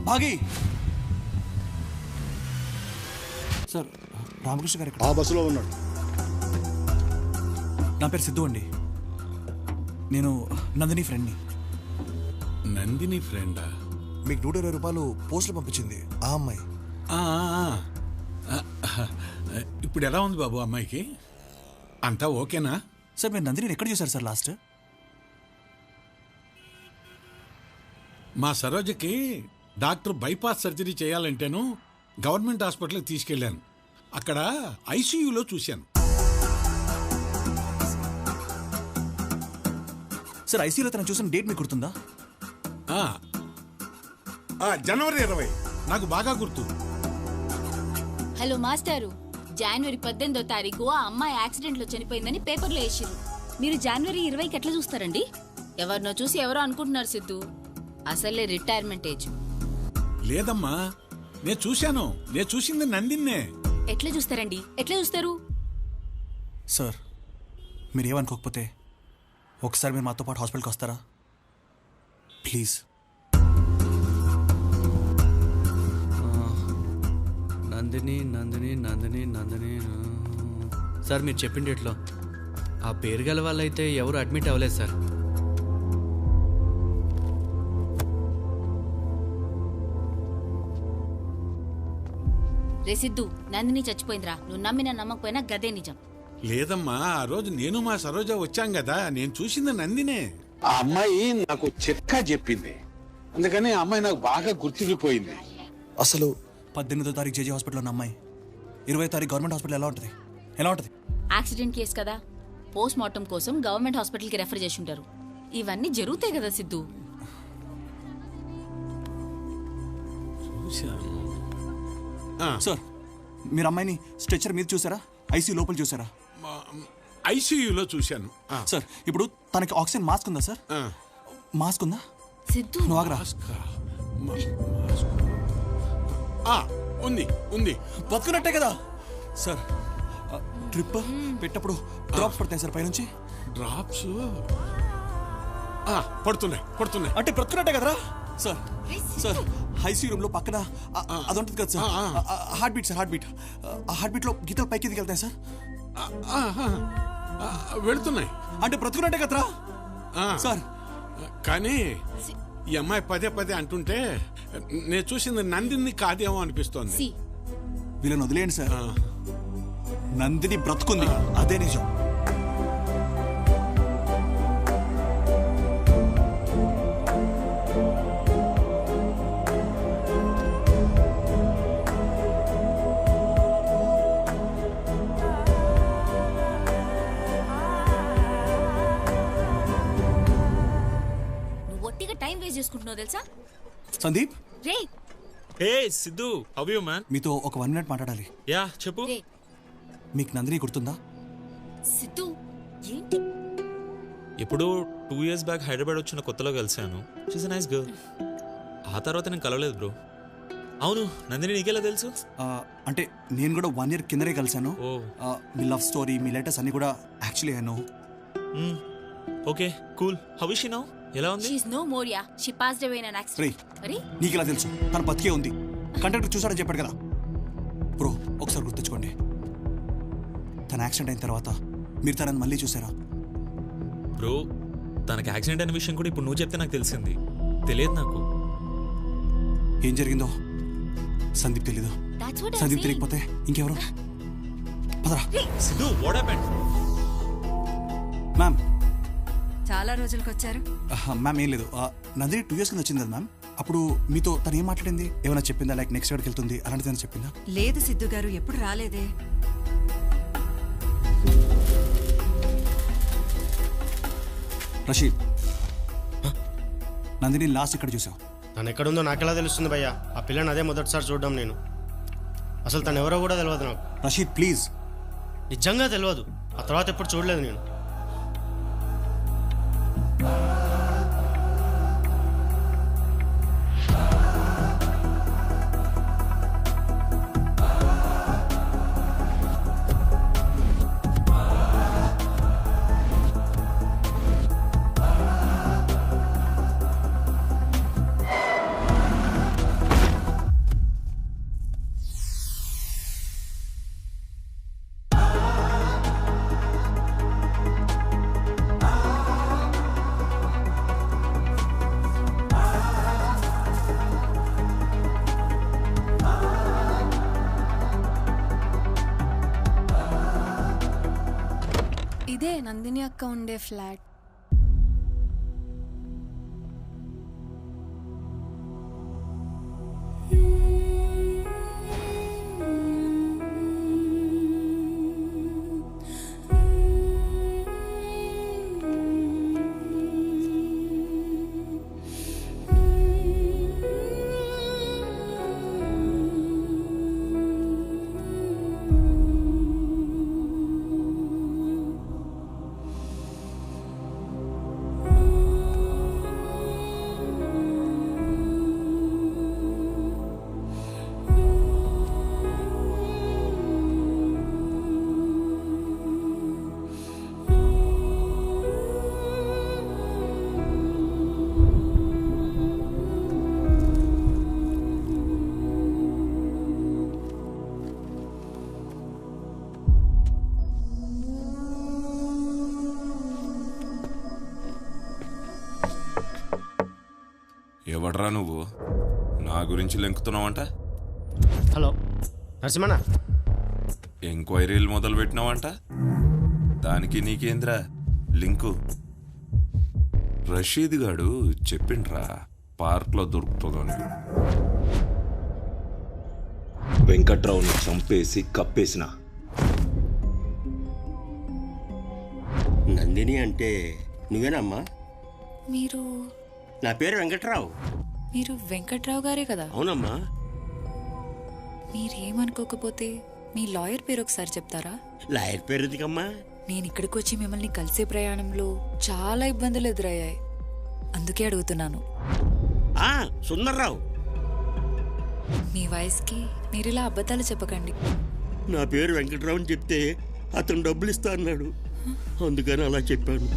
భాగి సార్, రామకృష్ణ గారు ఆ బస్సులో ఉన్నాడు. నా పేరు సిద్ధు అండి. నేను నందిని ఫ్రెండ్ని. నందిని ఫ్రెండా? మీకు 120 రూపాయలు పోస్టులు పంపించింది ఆ అమ్మాయి. ఇప్పుడు ఎలా ఉంది బాబు అమ్మాయికి? అంతా ఓకేనా? సార్ మీరు నందిని ఎక్కడ చూసారు సార్ లాస్ట్? మా సరోజకి డాక్టర్ బైపాస్ సర్జరీ చేయాలంటేను గవర్నమెంట్ హాస్పిటల్కి తీసుకెళ్ళాను. అక్కడ ఐసీయూలో చూశాను. సార్ ఐసీయూలో తను చూసిన డేట్ మీకు గుర్తుందా? జనవరి 20. నాకు బాగా గుర్తు. హలో మాస్టారు, జనవరి 18వ తారీఖు ఆ అమ్మాయి యాక్సిడెంట్ లో చనిపోయిందని పేపర్లో వేసిరు. మీరు జనవరి 20కి ఎట్లా చూస్తారండి? ఎవరినో చూసి ఎవరో అనుకుంటున్నారు సిద్ధు. అసలే రిటైర్మెంట్ ఏజ్. లేదమ్మా, నేను చూశాను. నేను చూసింది నందిన్నే. ఎట్లా చూస్తారండి? ఎట్లా చూస్తారు? సార్ మీరు ఏమనుకోకపోతే ఒకసారి మీరు మాతో పాటు హాస్పిటల్కి వస్తారా ప్లీజ్? నందిని నందిని నందిని నందిని. సార్ మీరు చెప్పిన డేట్లో ఆ పేరు గల వాళ్ళైతే ఎవరు అడ్మిట్ అవ్వలేదు సార్. రే సిద్ధు, నందిని చచ్చిపోయిందిరా. నువ్వు నమ్మినా నమ్మకపోయినా గదే నిజం. లేదమ్మా, ఆ రోజు నేను మా సరోజ వచ్చాం కదా, నేను చూసింది నందినే. ఆ అమ్మాయి నాకు చిట్కా చెప్పింది, అందుకని ఆ అమ్మాయి నాకు బాగా గుర్తుండిపోయింది. అసలు 18వ తారీఖు జేజీ హాస్పిటల్లో ఉన్న అమ్మాయి 20వ తారీఖు గవర్నమెంట్ హాస్పిటల్ ఎలా ఉంటుంది? ఎలా ఉంటుంది? యాక్సిడెంట్ కేసు కదా, పోస్ట్ మార్టం కోసం గవర్నమెంట్ హాస్పిటల్కి రెఫర్ చేసి ఉంటారు. ఇవన్నీ జరుగుతాయి కదా సిద్ధు. సార్ మీరు అమ్మాయిని స్ట్రెచర్ మీద చూసారా? ఐసీయూ లోపల చూసారా? ఐసీయూలో చూశాను. సార్ ఇప్పుడు తనకి ఆక్సిజన్ మాస్క్ ఉందా సార్? మాస్క్ ఉందా? సిద్ధు నువ్వు ఆగరా. ఉంది ఉంది. బతుకున్నట్టే కదా సార్. డ్రిప్ పెట్టప్పుడు డ్రాప్స్ పడతాయి సార్ పైనుంచి. డ్రాప్స్ పడుతున్నాయి పడుతున్నాయి అంటే బ్రతుకున్నట్టే కదరా సార్. సార్ ఐసీయూ రూమ్ లో పక్కన అది ఉంటుంది కదా sir, heart beat sir. Heart beat, ఆ హార్ట్ బీట్ లో గీతలు పైకి ఎదిగి వెళ్తాయి సార్. వెళుతున్నాయి అంటే బ్రతుకున్నట్టే కదరా సార్. కానీ ఈ అమ్మాయి పదే పదే అంటుంటే నేను చూసింది నందిని కాదేమో అనిపిస్తోంది. వీళ్ళని వదిలేయండి సార్. నందిని బ్రతుకుంది, అదే నిజం. టైం వేస్ట్ చేసుకుంటున్నావు తెలుసా సందీప్? రే హే సిద్ధు, హౌ యు మ్యాన్? మీతో ఒక 1 minute మాట్లాడాలి. యా చెప్పు. మీకు నందిని గుర్తుందా? సిద్ధు ఏంటి? ఇప్పుడు 2 years బ్యాక్ హైదరాబాద్ వచ్చిన కొత్తలో కలిశాను. She's a nice girl. ఆ తర్వాత నేను కలవలేదు బ్రో. అవును, నందిని నీకెలా తెలుసు? అంటే నేను కూడా 1 year కిందనే కలిశాను. మీ లవ్ స్టోరీ, మీ లెటర్స్ అన్ని కూడా actually I know. Okay cool. How is she now? ఎలా ఉంది? She is no more yeah. She passed away in an accident. అరే నీకు ఎలా తెలుసు? తన బతికే ఉంది. కండక్టర్ చూసాడని చెప్పాడు కదా బ్రో. ఒకసారి గుర్తుంచుకోండి, తన యాక్సిడెంట్ అయిన తర్వాత మీరు తనని మళ్ళీ చూసారా? బ్రో తనకి యాక్సిడెంట్ అయిన విషయం కూడా ఇప్పుడు నువ్వు చెప్తే నాకు తెలిసింది. తెలియదు నాకు ఏం జరిగిందో. సందీప్ తెలీదు. సందీప్ తెలియకపోతే ఇంకెవరు? పదరా. Siddhu what happened? మ్యామ్ చాలా రోజులకు వచ్చారు. మ్యామ్ ఏం లేదు, నందిని 2 years కింద వచ్చింది కదా మ్యామ్. అప్పుడు మీతో తను ఏం మాట్లాడింది? ఏమైనా చెప్పిందా? లైక్ నెక్స్ట్ ఇయర్కి వెళ్తుంది అలాంటిది ఏమైనా చెప్పిందా? లేదు సిద్ధు గారు, ఎప్పుడు రాలేదే. రషీద్, నందిని లాస్ట్ ఇక్కడ చూసావు. తను ఎక్కడుందో నాకెలా తెలుస్తుంది భయ్యా? ఆ పిల్లని అదే మొదటిసారి చూడడం నేను. అసలు తను ఎవరో కూడా తెలియదు నాకు. రషీద్ ప్లీజ్. నిజంగా తెలియదు. ఆ తర్వాత ఎప్పుడు చూడలేదు నేను. ఇదే నందిని అక్క ఉండే ఫ్లాట్. ఎవడ్రా నువ్వు? నా గురించి లెంకుతున్నావంట? హలో నరసింహన్న. ఎంక్వైరీలు మొదలు పెట్టినావంట? దానికి నీకేంద్రా లింకు? రషీద్ గాడు చెప్పిండ్రా పార్క్లో దొరుకుతుందని. వెంకట్రావుని చంపేసి కప్పేసిన. నందిని అంటే నువ్వేనమ్మా? మీరు నా పేరు వెంకట్రావు. మీరు వెంకట్రావు గారే కదా? అవునమ్మా. మీరేమనుకోకపోతే మీ లాయర్ పేరు ఒకసారి చెప్తారా? లాయర్ పేరు ఎందుకమ్మా? నేను ఇక్కడికి వచ్చి మిమ్మల్ని కలిసే ప్రయాణంలో చాలా ఇబ్బందులు ఎదురయ్యాయి, అందుకే అడుగుతున్నాను. సుందర్రావు. మీ వయసుకి మీరు ఇలా అబద్ధాలు చెప్పకండి. నా పేరు వెంకట్రావు అని చెప్తే అతను డబ్బులు ఇస్తా అన్నాడు, అందుకని అలా చెప్పాను.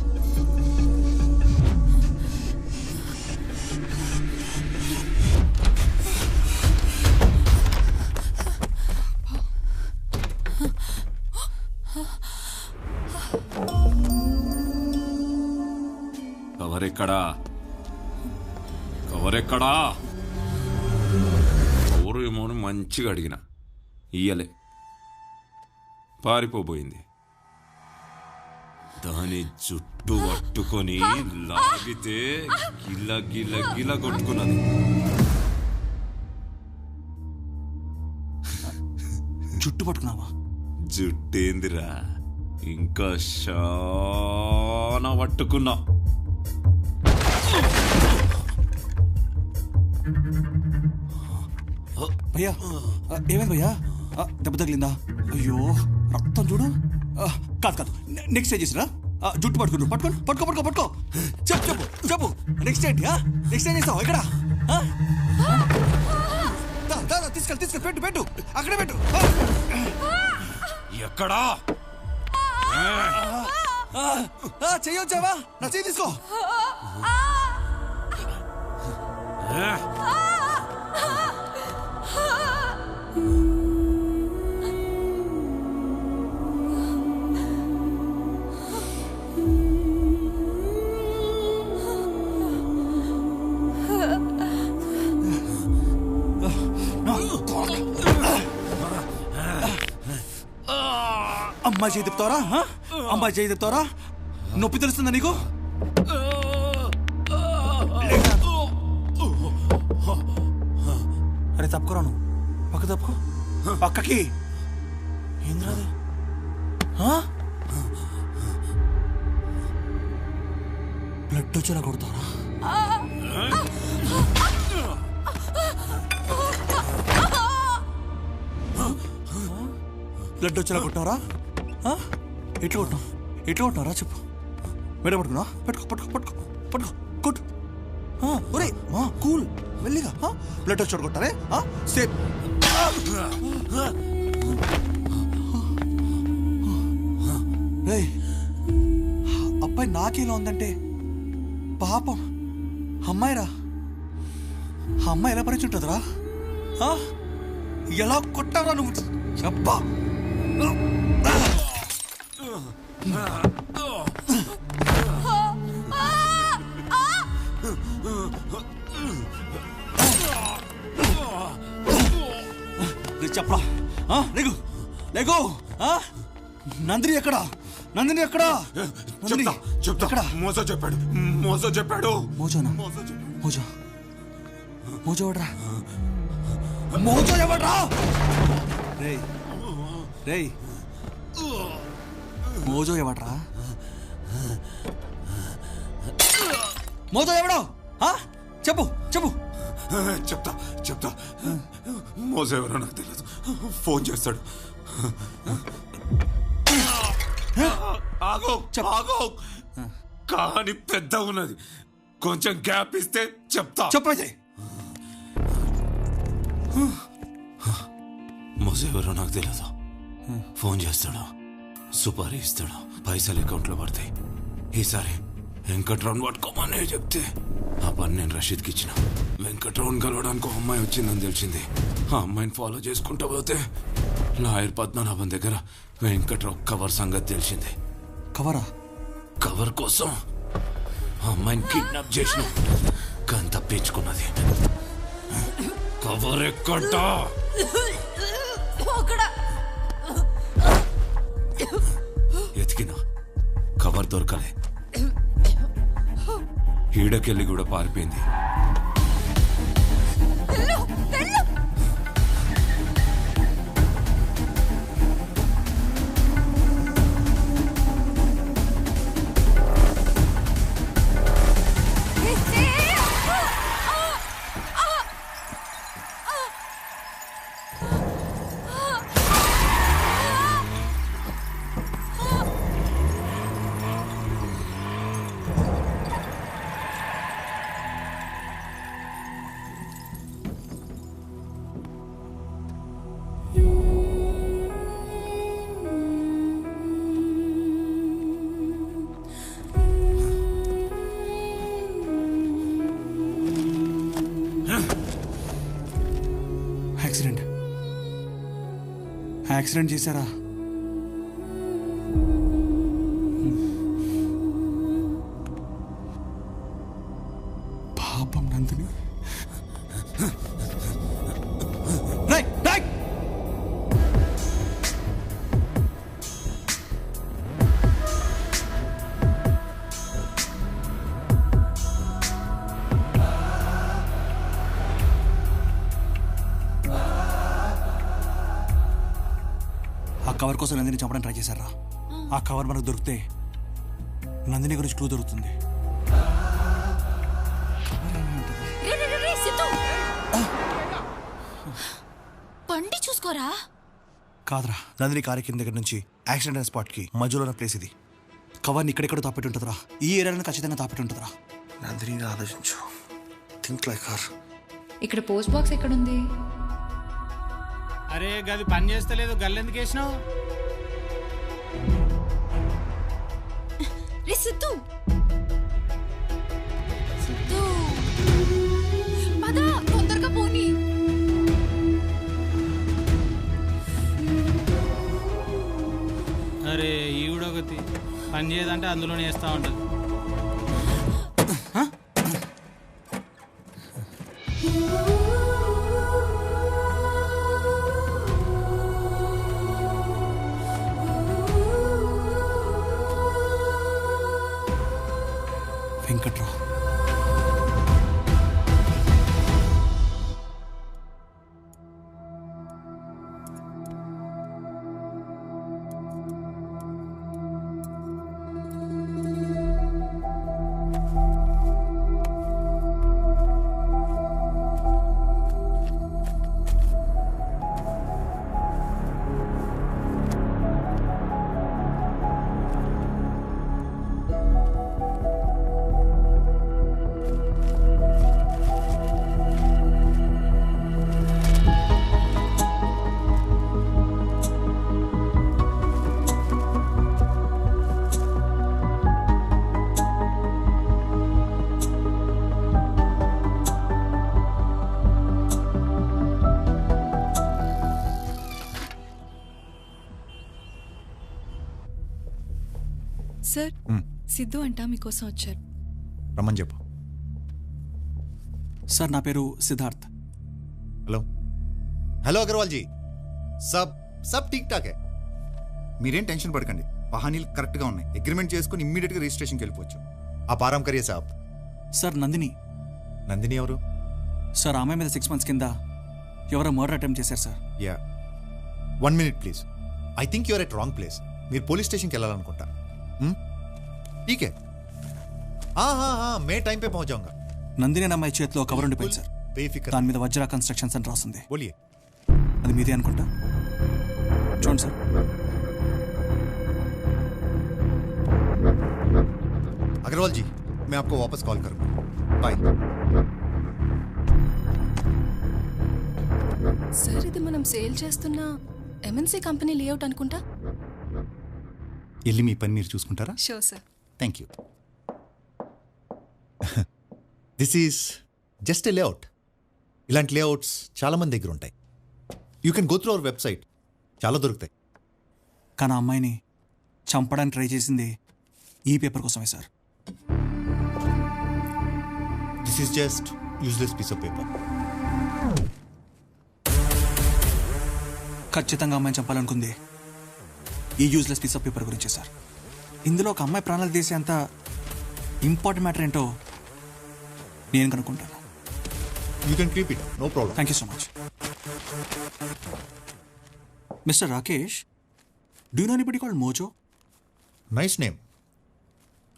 కవరెక్కడా ఎవరు ఏమో అని మంచిగా అడిగిన ఇయ్యలే, పారిపోబోయింది. దాని జుట్టు పట్టుకొని లాగితే గిల గిల గిల కొట్టుకున్నది. జుట్టు పట్టుకున్నావా? జుట్టేందిరా, ఇంకా చాలా పట్టుకున్నా. భయ్యా ఏమైంది భయ్యా? దెబ్బ తగిలిందా? అయ్యో రక్తం చూడు. కాదు కాదు, నెక్స్ట్ ఏం చేసిరా? జుట్టు పట్టుకుని పట్టుకో పట్టుకో పట్టుకో. చెప్పు చెప్పు చెప్పు, నెక్స్ట్ ఏంటి? నెక్స్ట్ ఏం చేస్తావు? ఇక్కడ తీసుకెళ్ళి తీసుకెళ్ళి పెట్టు పెట్టు, అక్కడే పెట్టు. ఎక్కడా చెయ్యొచ్చావా? నా చెయ్యి తీసుకో. అమ్మాయి చేయి తిప్పుతావరా? అమ్మాయి చేయి తిప్పుతావరా? నొప్పి తెలుస్తుందా నీకు? అరే తప్పుకోరా, నువ్వు పక్క తప్పుకో, పక్కకి. ఏంద్రా బ్లడ్ వచ్చేలా కొడతారా? బ్లడ్ వచ్చేలా కొట్టారా? ఎట్లా కొట్టావు? ఎట్లా కొట్టారా చెప్పు. మెడ పట్టుకున్నా? పట్టుకో పట్టుకో పట్టుకో పట్టుకో కొట్టు. ఒరే కూల్, మెల్లిగా. బ్లడ్ వచ్చి కొట్టారే సేఫ్. అబ్బాయి నాకేలా ఉందంటే పాపం అమ్మాయిరా. ఆ అమ్మాయి ఎలా పరిచి ఉంటుందిరా? ఎలా కొట్టావురా నువ్వు చెప్పా? చెప్పరా? లేకు లేకు. నందిని ఎక్కడా? నందిని ఎక్కడా? చెప్తా చెప్తా. మోజో చెప్పాడు. మోజోనా? మోజో ఎవడ్రా? మోజో ఎవడ్రా? రేయ్ మోజో ఎవడ్రా? మోజో ఎవడో? చెప్పు చెప్తా. మోజో ఎవరో నాకు తెలియదు. ఫోన్ చేస్తాడు. ఆగో కానీ పెద్ద ఉన్నది. కొంచెం గ్యాప్ ఇస్తే చెప్తా. చెప్పైతే మోజో ఎవరో నాకు తెలియదు. ఫోన్ చేస్తాడు, సుపారీ ఇస్తాడు, పైసలు అకౌంట్లో పడతాయి. ఈసారి వెంకట్రావుని పట్టుకోమని చెప్తే ఆ పని నేను రషీద్కి ఇచ్చిన. వెంకట్రావుని కలవడానికి ఒక అమ్మాయి వచ్చిందని తెలిసింది. ఆ అమ్మాయిని ఫాలో చేసుకుంటూ పోతే లాయర్ పద్మనాభం దగ్గర వెంకట్రావు కవర్ సంగతి తెలిసింది. కవర్ కోసం ఆ అమ్మాయిని కిడ్నాప్ చేసిన కానీ తప్పించుకున్నది. కవర్ ఎక్కడా? ఎతికినా కవర్ దొరకలే. ఈడకెళ్ళి కూడా పారిపోయింది. యాక్సిడెంట్ చేశారా? పాపం నందిని. కవర్ కోసం నందిని చంపడానికి ట్రై చేశారా? ఆ కవర్ మనకు దొరికితే నందిని గురించి క్లూ దొరుకుతుంది. బండి చూసుకోరా. కాదురా, నందిని కారు కింద దగ్గర నుంచి యాక్సిడెంట్ అయిన స్పాట్ కి మధ్యలో ఉన్న ప్లేస్ ఇది. కవర్ని ఇక్కడెక్కడ తాపెట్టి ఉంటుందిరా. ఈ ఏరియాలో ఖచ్చితంగా తాపెట్టి ఉంటుందిరా. నందిని ఆలోచించు. Think like her. ఇక్కడ పోస్ట్ బాక్స్ ఎక్కడుంది? అరే గది పని చేస్తలేదు. గల్లెందుకు వేసినావు? రే సిద్ధు పద తొందరగా పోనీ. అరే ఈవిడొకటి పని చేయదంటే అందులోనే వేస్తా ఉంటుంది. వెంకట్రావు సార్ సిద్ధు అంట మీకోసం వచ్చారు. రమ్మని చెప్పు. సార్ నా పేరు సిద్ధార్థ్. हेलो अग्रवाल जी, सब ठीक ठाक है. మీరేం టెన్షన్ పడకండి. పహానీలు కరెక్ట్గా ఉన్నాయి. అగ్రిమెంట్ చేసుకుని ఇమ్మీడియట్గా రిజిస్ట్రేషన్కి వెళ్ళిపోవచ్చు. ఆ పారాం కరియే సాబ్. సార్ నందిని. నందిని ఎవరు? సార్ ఆమె మీద 6 months కింద ఎవరో మర్డర్ అటెంప్ట్ చేశారు sir. Yeah 1 minute please. I think you're at wrong place. మీరు పోలీస్ స్టేషన్కి వెళ్ళాలనుకుంటా. ठीक है हाँ मैं टाइम पे पहुंच जाऊंगा. నందిని అనే అమ్మాయి చేతిలో కవర్ ఉండిపోయింది సార్. బేఫికర్. దాని మీద వజ్రా కన్స్ట్రక్షన్స్ అని రాస్తుంది. बोलिए. అది మీదే అనుకుంటా. చూడండి సార్. अग्रवाल जी मैं आपको वापस कॉल करूंगा. बाय. సార్ ఇది మనం సేల్ చేస్తున్న ఎంఎన్సీ కంపెనీ లేఅవుట్ అనుకుంటా. వెళ్ళి మీ పని మీరు చూసుకుంటారా? Sure sir. Thank you. This is just a layout. ఇలాంటి లేఅవుట్స్ చాలా మంది దగ్గర ఉంటాయి. You can go through our website. చాలా దొరుకుతాయి. కానీ ఆ అమ్మాయిని చంపడానికి ట్రై చేసింది ఈ పేపర్ కోసమే సార్. This is just useless piece of paper. ఖచ్చితంగా అమ్మాయిని చంపాలనుకుంది ఈ యూజ్లెస్ పీస్ ఆఫ్ పేపర్ గురించే సార్. ఇందులో ఒక అమ్మాయి ప్రాణాలు తీసేంత ఇంపార్టెంట్ మ్యాటర్ ఏంటో నేను కనుక్కుంటాను. You can keep it, no problem. Thank you so much. Mister Rakesh, do you know anybody called Mojo? Nice name.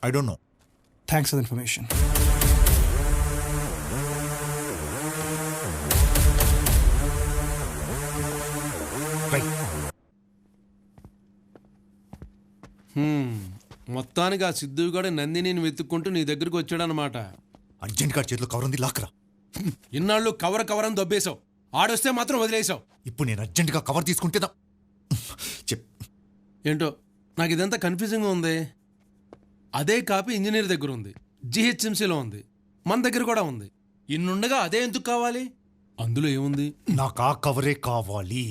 I don't know. Thanks for the information. మొత్తానికి ఆ సిద్ధు కూడా నందినిని వెతుక్కుంటూ నీ దగ్గరికి వచ్చాడనమాట. అర్జెంట్ గా చేతిలో కవర్ ఉంది, లాక్కరా. ఇన్నాళ్ళు కవర్ అని దొబ్బేశావు. ఆడొస్తే మాత్రం వదిలేసావు. ఇప్పుడు నేను అర్జెంట్ గా కవర్ తీసుకుంటే ఏంటో నాకు ఇదంతా కన్ఫ్యూజింగ్గా ఉంది. అదే కాపీ ఇంజనీర్ దగ్గర ఉంది, జిహెచ్ఎంసీలో ఉంది, మన దగ్గర కూడా ఉంది. ఇన్నుండగా అదే ఎందుకు కావాలి? అందులో ఏముంది? నాకు ఆ కవరే కావాలి.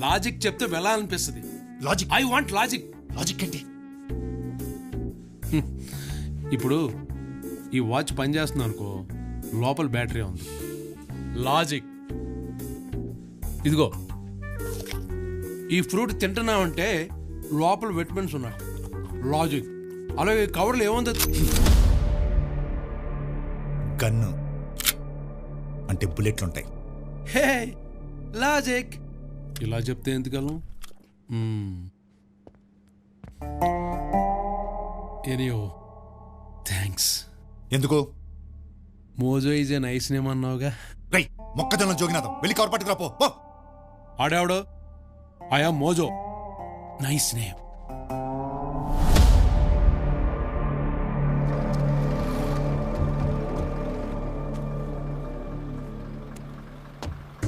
లాజిక్ చెప్తే వెళ్ళాలనిపిస్తుంది. Logic? I want logic. Logic ఏంటి? ఇప్పుడు ఈ వాచ్ పనిచేస్తుంది అనుకో, లోపల బ్యాటరీ ఉంది. లాజిక్ ఇదిగో, ఈ ఫ్రూట్ తింటున్నావంటే లోపల విటమిన్స్ ఉన్నాయి. లాజిక్. అలాగే కవర్లో ఏముంది? గన్ను అంటే బుల్లెట్లు ఉంటాయి. Hey logic. ఇలా చెప్తే ఎందుకలం? ఎనియో థ్యాంక్స్. ఎందుకు? Mojo is a nice name అన్నావుగా. రై మొక్కజొన్న జోగినాథం, వెళ్ళి కవర్ పట్టుకురా పో. ఆడావిడో I am Mojo. Nice name.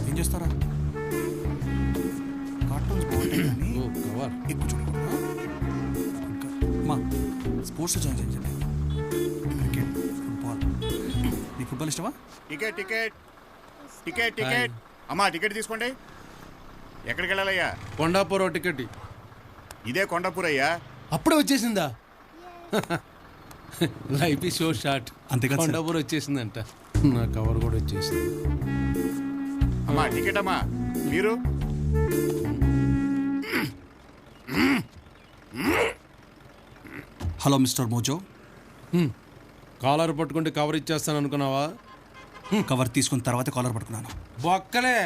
ఏం చేస్తారా? కార్టూన్స్ బాగుంటాయి కానీ ఎక్కువ చూడకూడదు. మా స్పోర్ట్స్ జాయిన్ చేయండి. Cricket, football. నీకు ఫుట్బాల్ ఇష్టమా? టికెట్ టికెట్ టికెట్ టికెట్ అమ్మా, టికెట్ తీసుకోండి. ఎక్కడికి వెళ్ళాలయ్యా? కొండాపూర్ టికెట్. ఇదే కొండాపూర్ అయ్యా. అప్పుడే వచ్చేసిందా? లైఫ్ ఈ షో షార్ట్. అంతేగా కొండాపూర్ వచ్చేసిందంట. నా కవర్ కూడా వచ్చేసింది. అమ్మా టికెట్ అమ్మా. మీరు హలో మిస్టర్ మోజో. కాలర్ పట్టుకుంటే కవర్ ఇచ్చేస్తాను అనుకున్నావా? కవర్ తీసుకున్న తర్వాత కాలర్ పట్టుకున్నాను. బొక్కలే.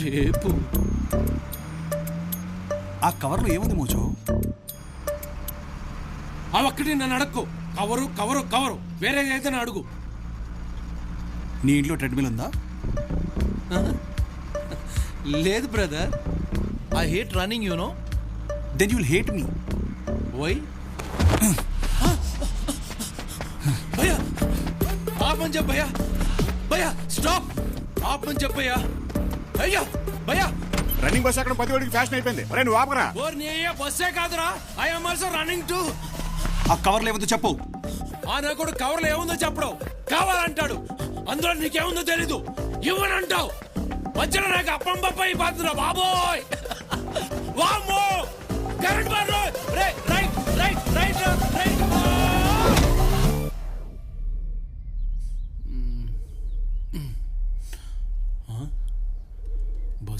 రేపు ఆ కవర్లో ఏముంది మోజో? ఆ ఒక్కటి నన్ను అడక్కు. కవరు కవరు కవరు, వేరే ఏదైనా అడుగు. నీ ఇంట్లో ట్రెడ్మిల్ ఉందా? లేదు brother. I hate running, you know. Then you will hate me. Why? భయ్యా ఆపని చెప్పు. భయ్యా భయ్యా స్టాప్. ఆపని చెప్పు భయ్యా. అయ్యా భయ్యా, రన్నింగ్ బస్ అక్కడ 10 వాడికి ఫ్యాషన్ అయిపోయింది. అరే నువ్వు ఆపరా. ఓర్ నీ అయ్యా బస్సే కాదురా, I am also running to. ఆ కవర్లో ఏముందో చెప్పు. ఆ నా కూడా కవర్లో ఏముందో చెప్పడం కావాలంటాడు. అందులో నీకేముందో తెలీదు, ఇవ్వనంటావు. మధ్యలో నాకు అప్పం పప్పాయి పాతురా బాబోయ్. వామ్మో కరెంట్ బార్లో. Right right right right right.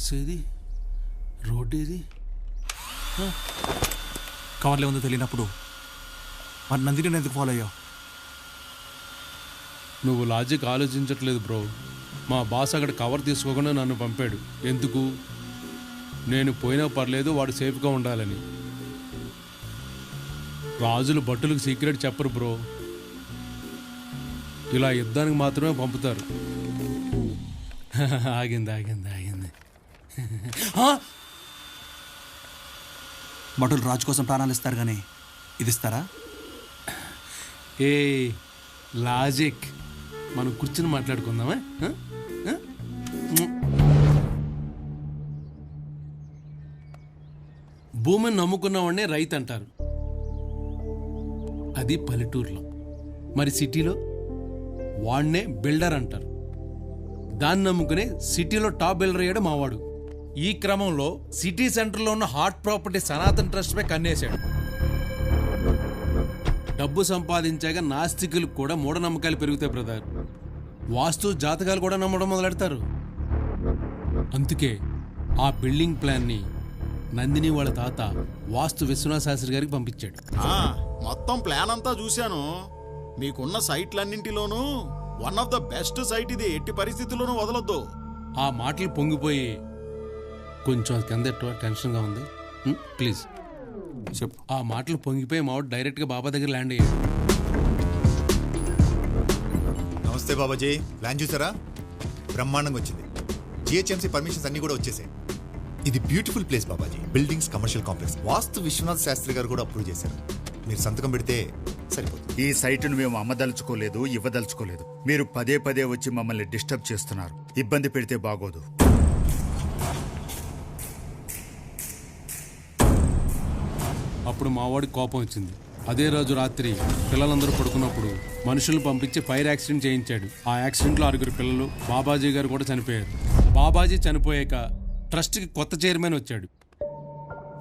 Purse ఏది, రోడ్ ఏది? కవర్లో ఉందో తెలియనప్పుడు మరి నందిని ఎందుకు ఫాలో అయ్యావు? నువ్వు లాజిక్ ఆలోచించట్లేదు బ్రో. మా బాస్ అక్కడ కవర్ తీసుకోకుండా నన్ను పంపాడు. ఎందుకు? నేను పోయినా పర్లేదు, వాడు సేఫ్గా ఉండాలని. రాజులు భటులకు సీక్రెట్ చెప్పరు బ్రో, ఇలా యుద్ధానికి మాత్రమే పంపుతారు. ఆగింది ఆగింది ఆగింది. భటులు రాజు కోసం ప్రాణాలు ఇస్తారు కానీ ఇది ఇస్తారా? ఏ లాజిక్, మనం కూర్చుని మాట్లాడుకుందామా? భూమిని నమ్ముకున్నవాడినే రైతు అంటారు, అది పల్లెటూరులో. మరి సిటీలో వాడినే బిల్డర్ అంటారు. దాన్ని నమ్ముకునే సిటీలో టాప్ బిల్డర్ అయ్యాడు మావాడు. ఈ క్రమంలో సిటీ సెంటర్లో ఉన్న హాట్ ప్రాపర్టీ సనాతన్ ట్రస్ట్ పై కన్నేశాడు. డబ్బు సంపాదించాక నాస్తికులకు కూడా మూఢనమ్మకాలు పెరుగుతాయి బ్రదర్. వాస్తు జాతకాలు కూడా నమ్మడం మొదలెడతారు. అందుకే ఆ బిల్డింగ్ ప్లాన్ని నందిని వాళ్ళ తాత వాస్తు విశ్వనాథ శాస్త్రి గారికి పంపించాడు. మొత్తం ప్లాన్ అంతా చూశాను. మీకున్న సైట్లన్నింటిలోనూ one of the best site ఇది, ఎట్టి పరిస్థితుల్లోనూ వదలొద్దు. ఆ మాటలు పొంగిపోయి కొంచెం కింద టెన్షన్గా ఉంది. ప్లీజ్ చెప్పు. ఆ మాటలు పొంగిపోయి మావాడు డైరెక్ట్గా బాబా దగ్గర ల్యాండ్ అయ్యాడు. నమస్తే బాబాజీ, ప్లాన్ చూసారా? బ్రహ్మాండంగా వచ్చింది. జిహెచ్ఎంసీ పర్మిషన్స్ అన్ని కూడా వచ్చేసాయి. ఇది beautiful place Babaji. Buildings, commercial complex. Vastu Viswanath Sastri గారు కూడా అప్రూవ్ చేశారు. మీరు సంతకం పెడితే సరిపోతుంది. ఈ సైటును మేము అమ్మదలుచుకోలేదు, ఇవ్వదలుచుకోలేదు. మీరు పదే పదే వచ్చి మమ్మల్ని డిస్టర్బ్ చేస్తున్నారు. ఇబ్బంది పెడితే బాగోదు. అప్పుడు మావాడికి కోపం వచ్చింది. అదే రోజు రాత్రి పిల్లలందరూ పడుకున్నప్పుడు మనుషులు పంపించి ఫైర్ యాక్సిడెంట్ చేయించాడు. ఆ యాక్సిడెంట్లో 6 పిల్లలు, బాబాజీ గారు కూడా చనిపోయారు. బాబాజీ చనిపోయాక ట్రస్ట్కి కొత్త చైర్మన్ వచ్చాడు.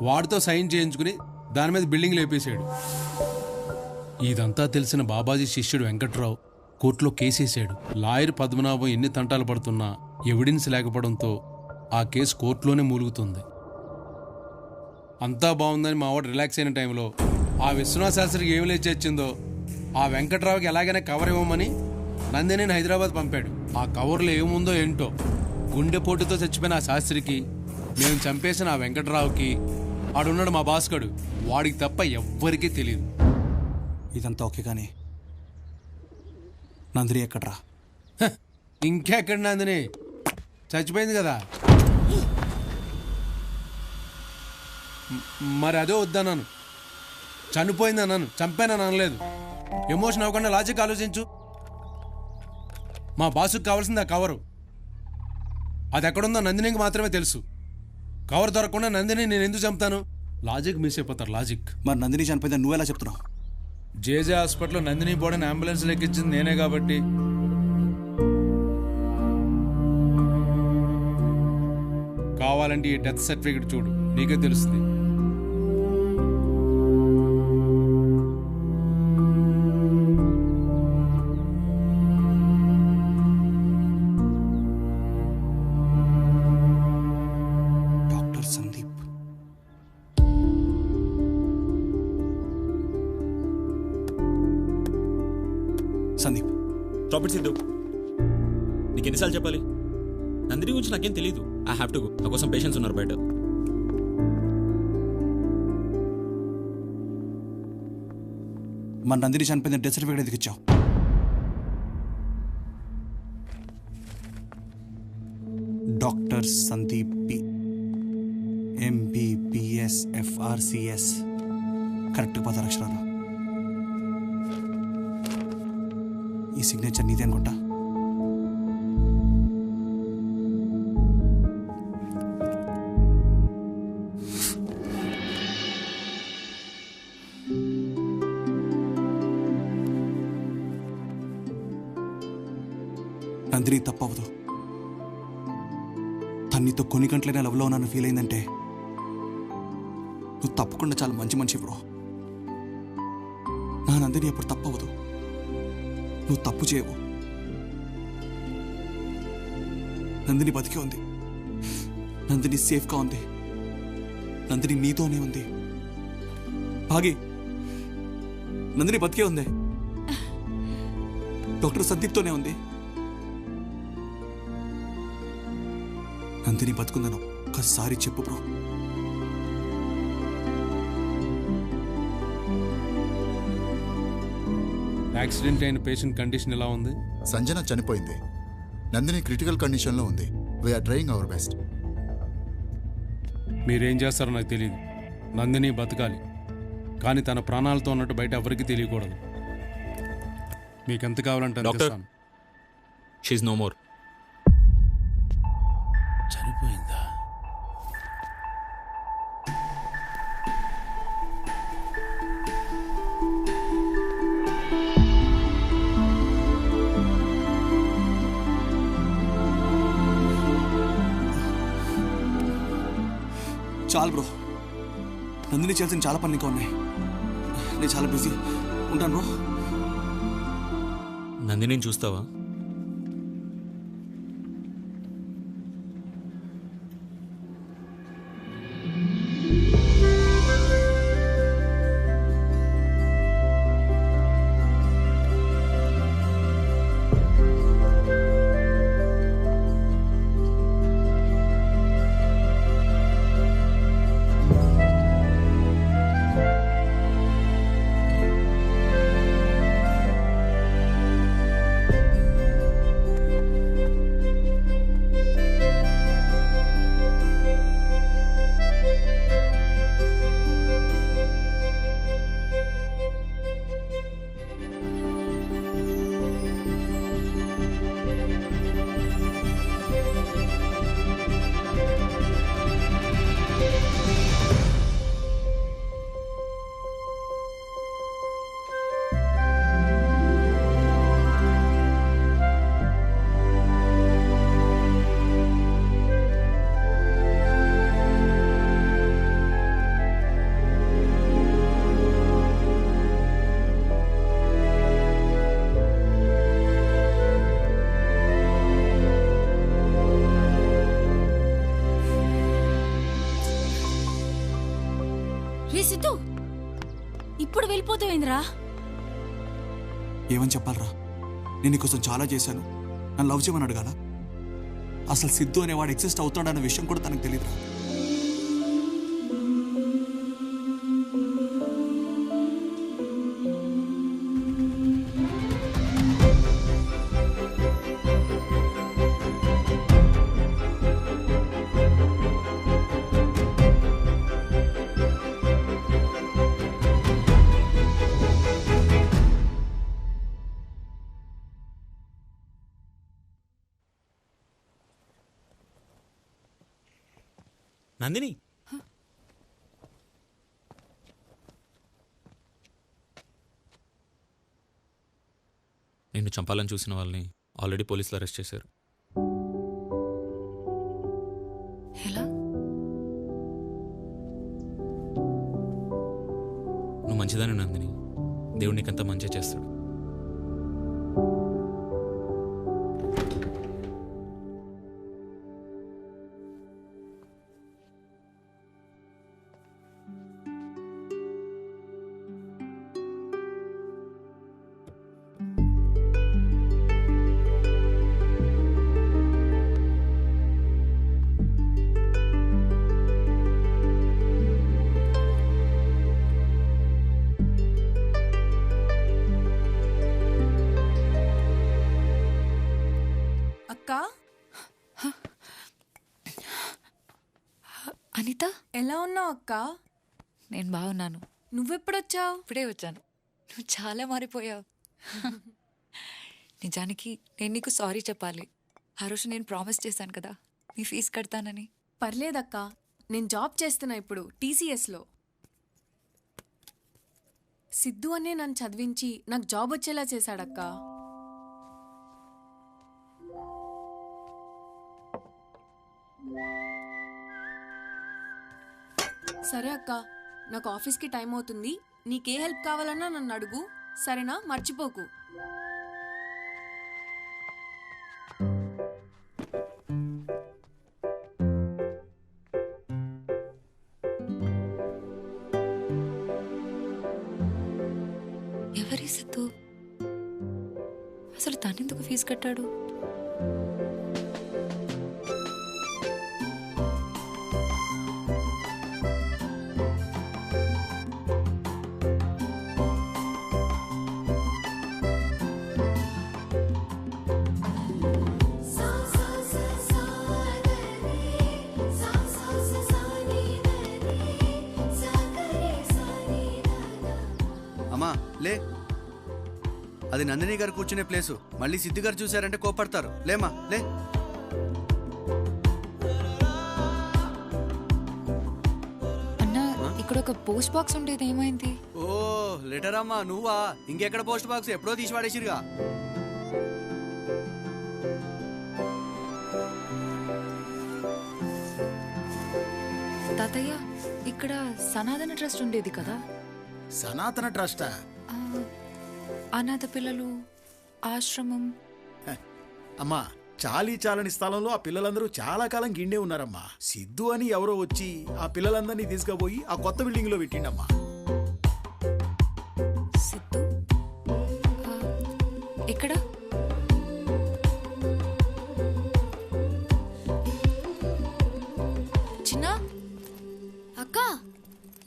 వాడితో సైన్ చేయించుకుని దాని మీద బిల్డింగ్ లేపేశాడు. ఇదంతా తెలిసిన బాబాజీ శిష్యుడు వెంకట్రావు కోర్టులో కేసేశాడు. లాయర్ పద్మనాభం ఎన్ని తంటాలు పడుతున్నా ఎవిడెన్స్ లేకపోవడంతో ఆ కేసు కోర్టులోనే మూలుగుతుంది. అంతా బాగుందని మావాడు రిలాక్స్ అయిన టైంలో ఆ విశ్వనాథ శాస్త్రికి ఏమి లేచి వచ్చిందో ఆ వెంకట్రావుకి ఎలాగైనా కవర్ ఇవ్వమని నందిని హైదరాబాద్ పంపాడు. ఆ కవర్లో ఏముందో ఏంటో, గుండెపోటుతో చచ్చిపోయిన ఆ శాస్త్రికి, మేము చంపేసిన ఆ వెంకట్రావుకి, ఆడున్నాడు మా భాస్కడు, వాడికి తప్ప ఎవ్వరికీ తెలియదు. ఇదంతా ఓకే కానీ నందిని ఎక్కడ్రా? ఇంకెక్కడ నందిని? చచ్చిపోయింది కదా. మరి అదే వద్దన్నాను. చనిపోయింది అన్నాను, చంపానని అనలేదు. ఎమోషన్ అవ్వకుండా లాజిక్ ఆలోచించు. మా బాసుకు కావాల్సింది ఆ కవరు. అది ఎక్కడుందో నందినికి మాత్రమే తెలుసు. కవర్ దొరకకుండా నందిని నేను ఎందుకు చంపుతాను? లాజిక్ మిస్ అయిపోతారు, లాజిక్. మరి నందిని చనిపోయిందని నువ్వెలా చెప్తున్నావు? జేజే హాస్పిటల్లో నందిని బాడీని అంబులెన్స్ ఎక్కించింది నేనే కాబట్టి. కావాలంటే ఈ డెత్ సర్టిఫికెట్ చూడు, నీకే తెలుస్తుంది. Doctor Sandeep. Sandeep, stop it Siddhu. నీకు ఎన్నిసార్లు చెప్పాలి? నందిని గురించి నాకేం తెలియదు. I have to go. నా కోసం పేషెంట్స్ ఉన్నారు బయట. మన నందిని చనిపోయిన డెత్ సర్టిఫికేట్ ఎందుకు ఇచ్చావు? Doctor Sandeep P, MBBS FRCS. Correct 10 అక్షరాలు. ఈ సిగ్నేచర్ నీదే అనుకుంటా. నందిని తప్పవదు. తన్నితో కొన్ని గంటలైనా లవ్లో ఉన్నాను ఫీల్ అయిందంటే నువ్వు తప్పకుండా చాలా మంచి మనిషి బ్రో. నా నందిని ఎప్పుడు తప్పవదు. నువ్వు తప్పు చేయవు. నందిని బతికే ఉంది. నందిని సేఫ్గా ఉంది. నందిని నీతోనే ఉంది. భాగి, నందిని బతికే ఉంది. డాక్టర్ సందీప్తోనే ఉంది. నందిని బతుకుందను ఒక్కసారి చెప్పు బ్రో. యాక్సిడెంట్ అయిన పేషెంట్ కండిషన్ ఎలా ఉంది? సంజన చనిపోయింది. నందిని క్రిటికల్ కండిషన్లో ఉంది. We're trying our best. మీరేం చేస్తారో నాకు తెలియదు. నందిని బతకాలి, కానీ తన ప్రాణాలతో ఉన్నట్టు బయట ఎవరికి తెలియకూడదు. మీకు ఎంత కావాలంటే అంత డాక్టర్, ఇస్తాను. She's no more. చనిపోయిందా? చాలు బ్రో, నందిని చేయాల్సిన చాలా పనులు ఇంకా ఉన్నాయి. నేను చాలా బిజీ ఉంటాను బ్రో. నందిని చూస్తావా? సిద్ధు, ఇప్పుడు వెళ్ళిపోతావేంద్రా? ఏమని చెప్పాలరా? నేను నీకోసం చాలా చేశాను. నన్ను లవ్ చేయమని అడగాల? అసలు సిద్ధు అనేవాడు ఎగ్జిస్ట్ అవుతాడన్న విషయం కూడా తనకు తెలియదురా. నందిని, నిన్ను చంపాలని చూసిన వాళ్ళని ఆల్రెడీ పోలీసులు అరెస్ట్ చేశారు. ఎలా? నువ్వు మంచిదాని నందిని, దేవుడు నీకంతా మంచిగా చేస్తాడు. అనిత, ఎలా ఉన్నావు అక్క? నేను బాగున్నాను. నువ్వెప్పుడొచ్చావు? ఇప్పుడే వచ్చాను. నువ్వు చాలా మారిపోయావు. నిజానికి నేను నీకు సారీ చెప్పాలి. ఆ రోజు నేను ప్రామిస్ చేశాను కదా, నీ ఫీజు కడతానని. పర్లేదక్క, నేను జాబ్ చేస్తున్నా ఇప్పుడు TCSలో. సిద్ధు అనే నన్ను చదివించి నాకు జాబ్ వచ్చేలా చేశాడక్క. సరే అక్క, నాకు ఆఫీస్కి టైం అవుతుంది. నీకే హెల్ప్ కావాలన్నా నన్ను అడుగు, సరేనా? మర్చిపోకు. సిద్ధు అసలు తనెందుకు ఫీజు కట్టాడు? అమ్మా లే, అది నందిని గారు కూర్చునే ప్లేసు. మళ్ళీ సిద్ధు గారు చూశారంటే కోపడతారు. లేమా లే. అన్నా ఇక్కడ ఒక పోస్ట్ బాక్స్ ఉండేది, ఏమైంది? ఓ లెటర్ అమ్మా, నువ్వా? ఇంకెక్కడ పోస్ట్ బాక్స్, ఎప్పుడో తీసి పడేసిరుగా. తాతయ్య, ఇక్కడ సనాతన ట్రస్ట్ ఉండేది కదా? సనాతన ట్రస్టా? అనాథ పిల్లలు ఆశ్రమం. అమ్మా, చాలీ చాలని స్థలంలో ఆ పిల్లలందరూ చాలా కాలం గిండే ఉన్నారమ్మా. సిద్ధు అని ఎవరో వచ్చి ఆ పిల్లలందరినీ తీసుకుపోయి ఆ కొత్త బిల్డింగ్ లో పెట్టిండమ్మా. సిద్ధు ఎక్కడ? చిన్న అక్క,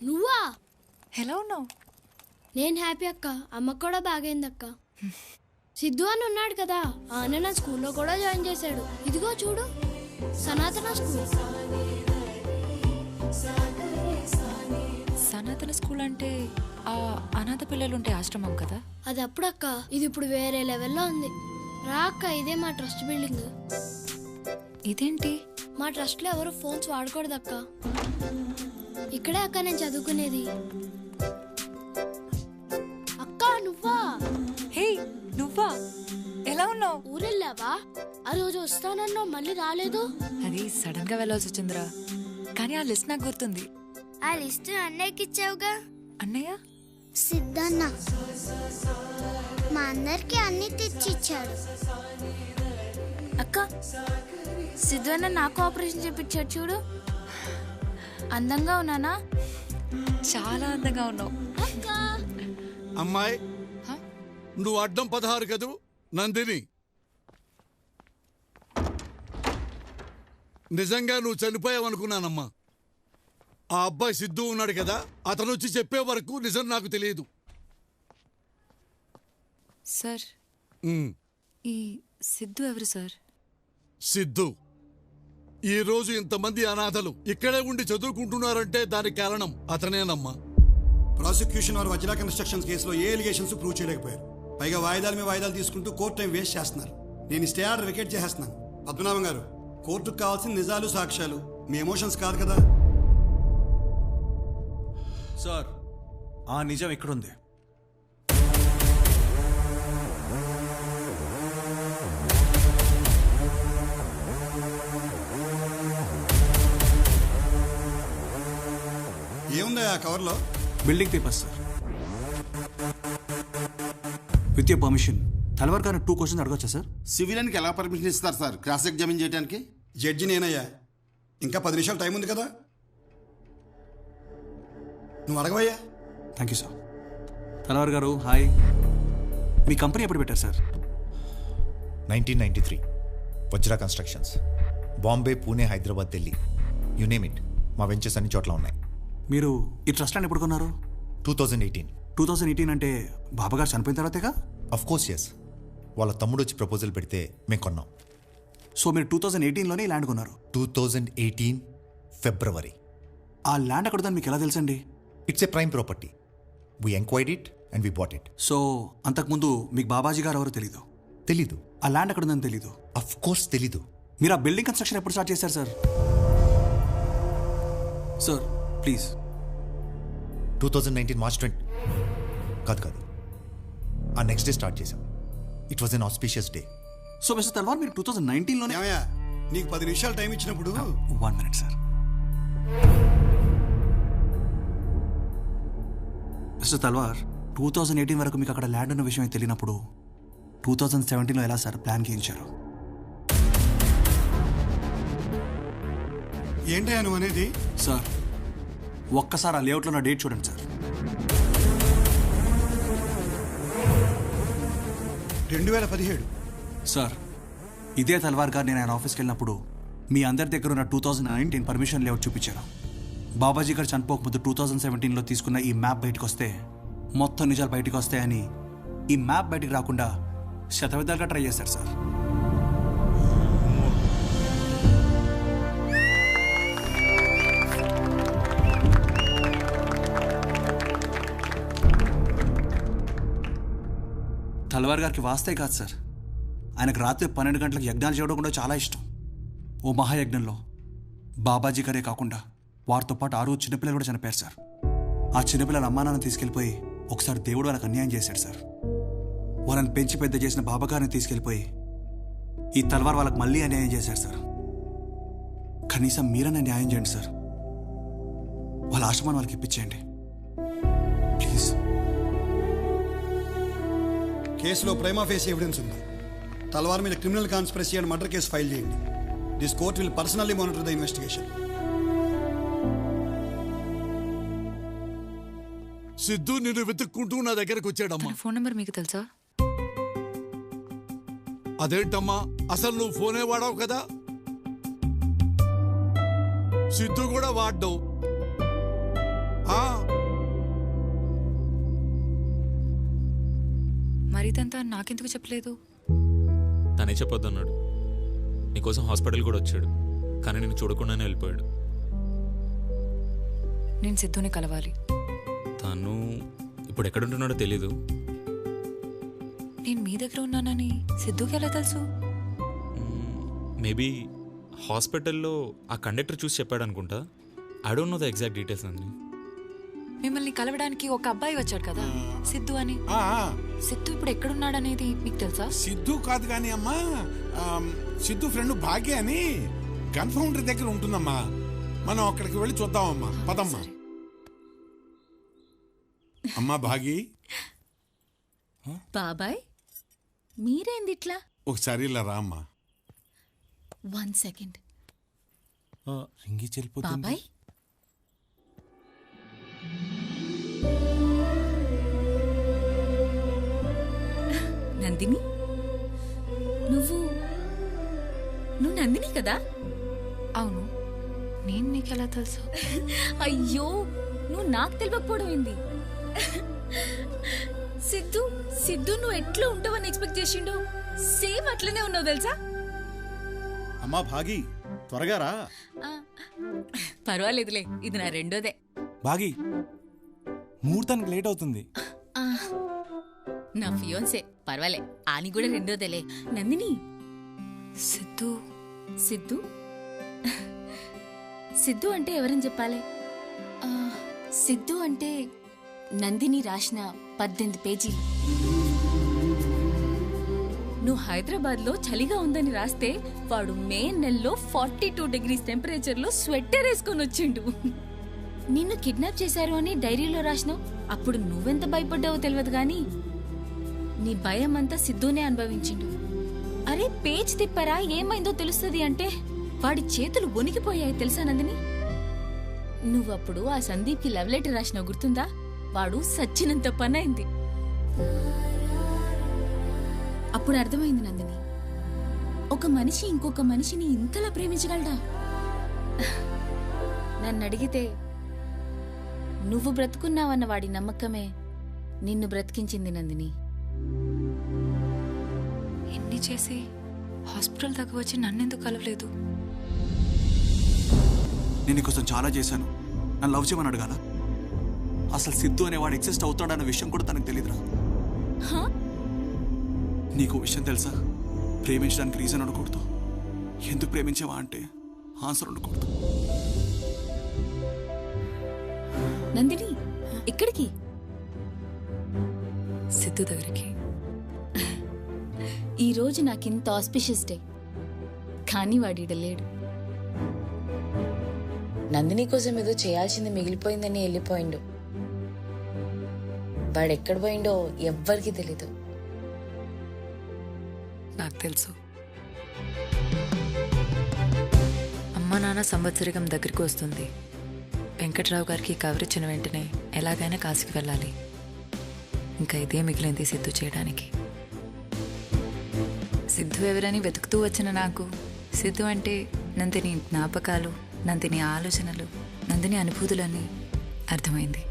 నువ్వా? ఎలా ఉన్నావు? నేను హ్యాపీ అక్క. అమ్మకు కూడా బాగైంది అక్క. సిద్ధు అని ఉన్నాడు కదా, ఆ అన్న నా స్కూల్లో కూడా జాయిన్ చేశాడు. ఇదిగో చూడు, సనాతన స్కూల్. సనాతన స్కూల్ అంటే ఆ అనాథ పిల్లలుంటే ఆశ్రమం కదా? అది అప్పుడక్క, ఇది ఇప్పుడు వేరే లెవెల్లో ఉంది. రా అక్క, ఇదే మా ట్రస్ట్ బిల్డింగ్. ఇదేంటి? మా ట్రస్ట్ లో ఎవరు ఫోన్స్ వాడకూడదు అక్క. ఇక్కడే అక్క నేను చదువుకునేది. అక్క నువ్వా? హే నువ్వా? ఎలా ఉన్నావు? ఊరెళ్ళావా? ఆ రోజు వస్తానన్నావు, మళ్ళీ రాలేదు. అది సడన్ గా వెళ్ళాల్సి వచ్చిందిరా, కానీ ఆ లిస్ట్ నాకు గుర్తుంది. ఆ లిస్ట్ అన్నయ్యకి ఇచ్చావుగా. అన్నయ్య? సిద్ధన్న మా అందరికి అన్ని తెచ్చిచ్చాడు. అక్క, సిద్ధు అన్న నాకు ఆపరేషన్ చేపించాడు చూడు. అందంగా ఉన్నానా? చాలా అందంగా ఉన్నావు. అమ్మాయి, నువ్వు అడ్డం 16 కదూ నందిని. నిజంగా నువ్వు చనిపోయావనుకున్నానమ్మా. ఆ అబ్బాయి సిద్ధు ఉన్నాడు కదా, అతను వచ్చి చెప్పే వరకు నిజం నాకు తెలియదు. సార్, ఈ సిద్ధు ఎవరు సార్? సిద్ధు ఈ రోజు ఇంతమంది అనాథలు ఇక్కడే ఉండి చదువుకుంటున్నారంటే దానికి కారణం అతనేనమ్మా. ప్రాసిక్యూషన్ వారు వజ్రా కన్స్ట్రక్షన్స్ కేసులో ఏ ఎలిగేషన్స్ ప్రూవ్ చేయలేకపోయారు. పైగా వాయిదాల మీద వాయిదాలు తీసుకుంటూ కోర్టు టైం వేస్ట్ చేస్తున్నారు. నేను స్టే ఆర్డర్ వికెట్ చేసేస్తున్నాను. పద్మనాభం గారు, కోర్టుకు కావాల్సిన నిజాలు సాక్ష్యాలు, మీ ఎమోషన్స్ కాదు కదా. సార్, ఆ నిజం ఎక్కడుంది? ఏముందా ఆ కవర్లో? Building papers sir. With your permission Talwar గారు 2 క్వశ్చన్స్ అడగొచ్చా సార్? సివిలియన్కి ఎలా పర్మిషన్ ఇస్తారు సార్ క్రాస్ ఎగ్జామిన్ చేయడానికి? జడ్జి నేనయ్యా. ఇంకా 10 నిమిషాలు టైం ఉంది కదా, నువ్వు అడగవయ్యా. Thank you sir. తలవార్ గారు హాయ్. మీ కంపెనీ ఎప్పుడు పెట్టారు sir? 1993 Vajra constructions. Bombay, Pune, Hyderabad, Delhi, you name it, మా వెంచర్స్ అన్ని చోట్ల ఉన్నాయి. మీరు ఈ ట్రస్ట్ ల్యాండ్ ఎప్పుడు కొన్నారు? 2018. 2018 అంటే బాబాగారు చనిపోయిన తర్వాతేగా? Of course yes. వాళ్ళ తమ్ముడు వచ్చి ప్రపోజల్ పెడితే మేము కొన్నాం. సో మీరు 2018లోనే ఈ ల్యాండ్ కొన్నారు? 2018 ఫిబ్రవరి. ఆ ల్యాండ్ అక్కడ మీకు ఎలా తెలుసండి? It's a prime property. We enquired it and we bought it. So అంతకుముందు మీకు బాబాజీ గారు ఎవరు తెలీదు? తెలీదు. ఆ ల్యాండ్ అక్కడ ఉందని తెలీదు? అఫ్ కోర్స్ తెలీదు. మీరు ఆ బిల్డింగ్ కన్స్ట్రక్షన్ ఎప్పుడు స్టార్ట్ చేశారు సార్? Sir please. 2019 మార్చ్ 20 కాదు, ఆ నెక్స్ట్ డే స్టార్ట్ చేశాం. It was an auspicious day. So mister Talwar, మీరు 2019లోనే? నీకు 10 నిమిషాలు టైం ఇచ్చినప్పుడు. 1 minute సార్. మిస్టర్ తల్వార్, 2018 వరకు మీకు అక్కడ ల్యాండ్ ఉన్న విషయం తెలియనప్పుడు 2017లో ఎలా సార్ ప్లాన్ గీయించారు? ఏంటయ్యా నువ్వు అనేది? సార్ ఒక్కసారి ఆ లేఅవుట్లో ఉన్న డేట్ చూడండి సార్. 2017. సార్ ఇదే తల్వార్ గారు నేను ఆయన ఆఫీస్కి వెళ్ళినప్పుడు మీ అందరి దగ్గర ఉన్న 2019 పర్మిషన్ లేఅవుట్ చూపించాను. బాబాజీ గారు చనిపోకముందు 2017లో తీసుకున్న ఈ మ్యాప్ బయటకు వస్తే మొత్తం నిజాలు బయటకు వస్తాయని ఈ మ్యాప్ బయటికి రాకుండా శతవిధాలుగా ట్రై చేశారు సార్. తల్వార్ గారికి వాస్తే కాదు సార్, ఆయనకు రాత్రి 12 గంటలకు యజ్ఞాలు చేయడం కూడా చాలా ఇష్టం. ఓ మహాయజ్ఞంలో బాబాజీ గారే కాకుండా వారితో పాటు 6 చిన్నపిల్లలు కూడా చనిపోయారు సార్. ఆ చిన్నపిల్లల అమ్మానాన్ని తీసుకెళ్ళిపోయి ఒకసారి దేవుడు వాళ్ళకి అన్యాయం చేశాడు సార్. వాళ్ళని పెంచి పెద్ద చేసిన బాబాగారిని తీసుకెళ్ళిపోయి ఈ తల్వార్ వాళ్ళకి మళ్ళీ అన్యాయం చేశారు సార్. కనీసం మీరన్నా న్యాయం చేయండి సార్. వాళ్ళ ఆశ్రమాన్ని వాళ్ళకి ఇప్పించేయండి ప్లీజ్. కేసులో ప్రైమా ఫేస్ ఎవిడెన్స్ ఉంది. తల్వార్ మీద criminal conspiracy and murder case file చేయండి. This court will personally monitor the investigation. Siddhu నిన్ను వెతుక్కుంటూ నా దగ్గరకు వచ్చాడమ్మా. ఫోన్ నెంబర్ మీకు తెలుసా? అదేంటమ్మా, అసలు నువ్వు ఫోనే వాడావు కదా. సిద్ధు కూడా వాడ్డావు. మరిదంతా నాకెందుకు చెప్పలేదు? తనే చెప్పొద్దు అన్నాడు. నీకోసం హాస్పిటల్ కూడా వచ్చాడు, కానీ నేను చూడకుండానే వెళ్ళిపోయాడు. నేను సిద్ధుని కలవాలి. తను ఇప్పుడు ఎక్కడుంటున్నాడో తెలీదు. నేను మీ దగ్గర ఉన్నానని సిద్ధుకి ఎలా తెలుసు? మేబీ హాస్పిటల్లో ఆ కండక్టర్ చూసి చెప్పాడు అనుకుంటా. I don't know the exact details అండి. మిమ్మల్ని కలవడానికి ఒక అబ్బాయి వచ్చాడు కదా, సిద్ధు అని. సిద్ధు ఇప్పుడు ఎక్కడున్నాడనేది మీకు తెలుసా? సిద్ధు కాదు కానీ అమ్మా, సిద్ధు ఫ్రెండ్ భాగ్య అని గన్ ఫౌండరీ దగ్గర ఉంటుందమ్మా. మనం అక్కడికి వెళ్ళి చూద్దామమ్మా, పదమ్మా. అమ్మా భాగి. బాబాయ్ మీరేంది ఇట్లా? ఒకసారి ఇలా రా అమ్మా. 1 సెకండ్. రింగి చెల్లిపోతుంది. బాబాయ్ నందిని, నువ్వు నందిని కదా? అవును. నేను నీకెలా తెలుసు? అయ్యో, నువ్వు నాకు తెలియకపోవడం ఏంది? సిద్ధు నువ్వు ఎట్లా ఉంటావని ఎక్స్పెక్ట్ చేసిండు, సేమ్ అట్లనే ఉన్నావు తెలుసా? అమ్మా భాగి, త్వరగా రా. పర్వాలేదులే, ఇది నా రెండోదే. భాగి, ముహూర్తానికి లేట్ అవుతుంది. నా ఫియోన్సే, పర్వాలే, ఆని కూడా రెండోదేలే. నందిని, సిద్ధు సిద్ధు సిద్ధు అంటే ఎవరని చెప్పాలి? సిద్ధు అంటే నందిని రాసిన 18 పేజీలు. నువ్వు హైదరాబాద్ లో చలిగా ఉందని రాస్తే వాడు మే నెలలో 42 డిగ్రీస్ టెంపరేచర్ లో స్వెట్టర్ వేసుకొని వచ్చిండు. నిన్ను కిడ్నాప్ చేశారు అని డైరీలో రాసినావు. అప్పుడు నువ్వెంత భయపడ్డావో తెలియదు గాని నీ భయం అంతా సిద్ధునే అనుభవించిండు. అరే పేజ్ తిప్పరా ఏమైందో తెలుస్తుంది అంటే వాడి చేతులు వణికిపోయాయి తెలుసా నందిని? నువ్వప్పుడు ఆ సందీప్ కి లవ్ లెటర్ రాసినావు గుర్తుందా? వాడు సచ్చినంత పనైంది. అప్పుడు అర్థమైంది నందిని, ఒక మనిషి ఇంకొక మనిషిని ఇంతలా ప్రేమించగలడా? నన్ను అడిగితే నువ్వు బ్రతుకున్నావన్న వాడి నమ్మకమే నిన్ను బ్రతికించింది నందిని. ఎన్ని చేసి హాస్పిటల్ దాకా వచ్చి నన్నెందుకు కలవలేదు? నేను నీకోసం చాలా చేశాను, నన్ను లవ్ చేయమని అడగాల? అసలు సిద్ధు అనేవాడు ఎగ్జిస్ట్ అవుతాడన్న విషయం కూడా తనకు తెలియదురా. నీకు విషయం తెలుసా? ప్రేమించడానికి రీజన్ ఉండకూడదు, ఎందుకు ప్రేమించావా అంటే ఆన్సర్ ఉండకూడదు. నందిని ఎక్కడికి? సిద్ధు దగ్గరికి. ఈ రోజు నాకింత ఆస్పిషియస్ డే, కానీ వాడిడ లేడు. నందిని కోసం ఏదో చేయాల్సింది మిగిలిపోయిందని వెళ్ళిపోయిండు. వాడెక్కడ పోయిండో ఎవ్వరికి తెలీదు. నాకు తెలుసు. అమ్మ నాన్న సంవత్సరికం దగ్గరికి వస్తుంది. వెంకట్రావు గారికి కవర్ ఇచ్చిన వెంటనే ఎలాగైనా కాశీకి వెళ్ళాలి. ఇంకా ఇదే మిగిలింది సిద్ధు చేయడానికి. సిద్ధు ఎవరని వెతుకుతూ వచ్చిన నాకు సిద్ధు అంటే నందిని జ్ఞాపకాలు, నందిని ఆలోచనలు, నందిని అనుభూతులని అర్థమైంది.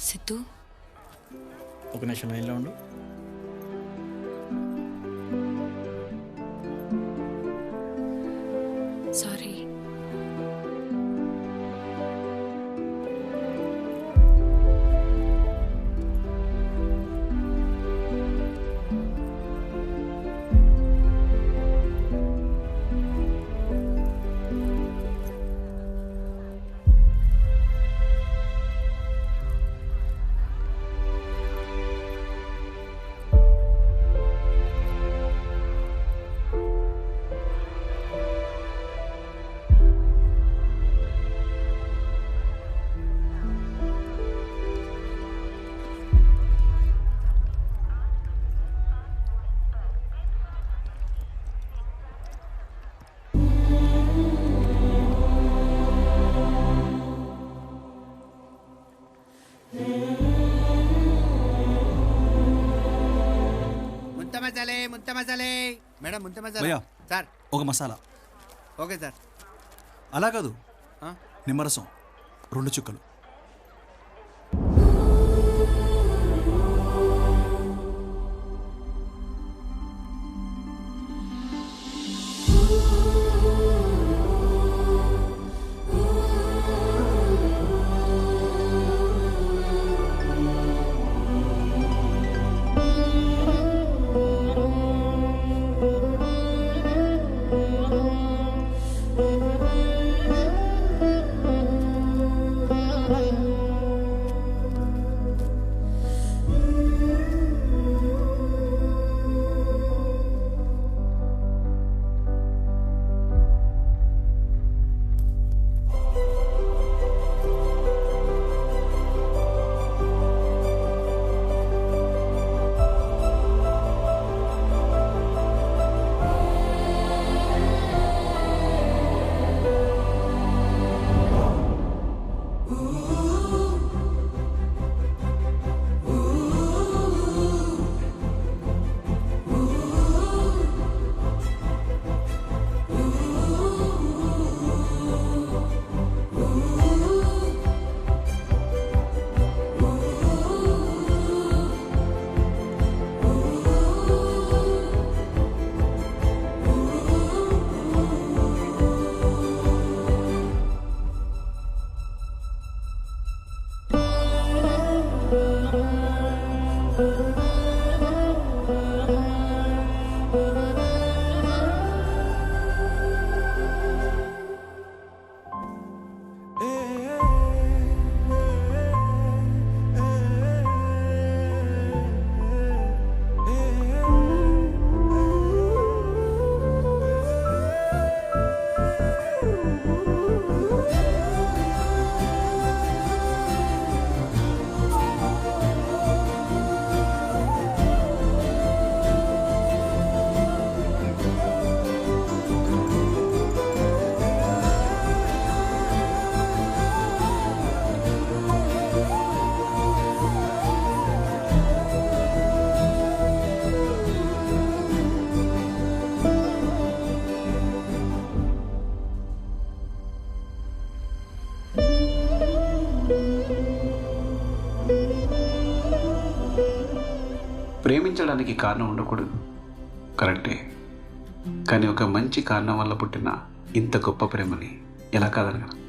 సిద్ధు, ఒక నిమిషం లైన్లో ఉండు. సారీ. మేడం ముంత భయ్యా, సార్ ఒక మసాలా. Okay sir. అలా కాదు, నిమ్మరసం 2 చుక్కలు. ప్రేమించడానికి కారణం ఉండకూడదు, కరెక్టే. కానీ ఒక మంచి కారణం వల్ల పుట్టిన ఇంత గొప్ప ప్రేమని ఎలా కాదనగలం?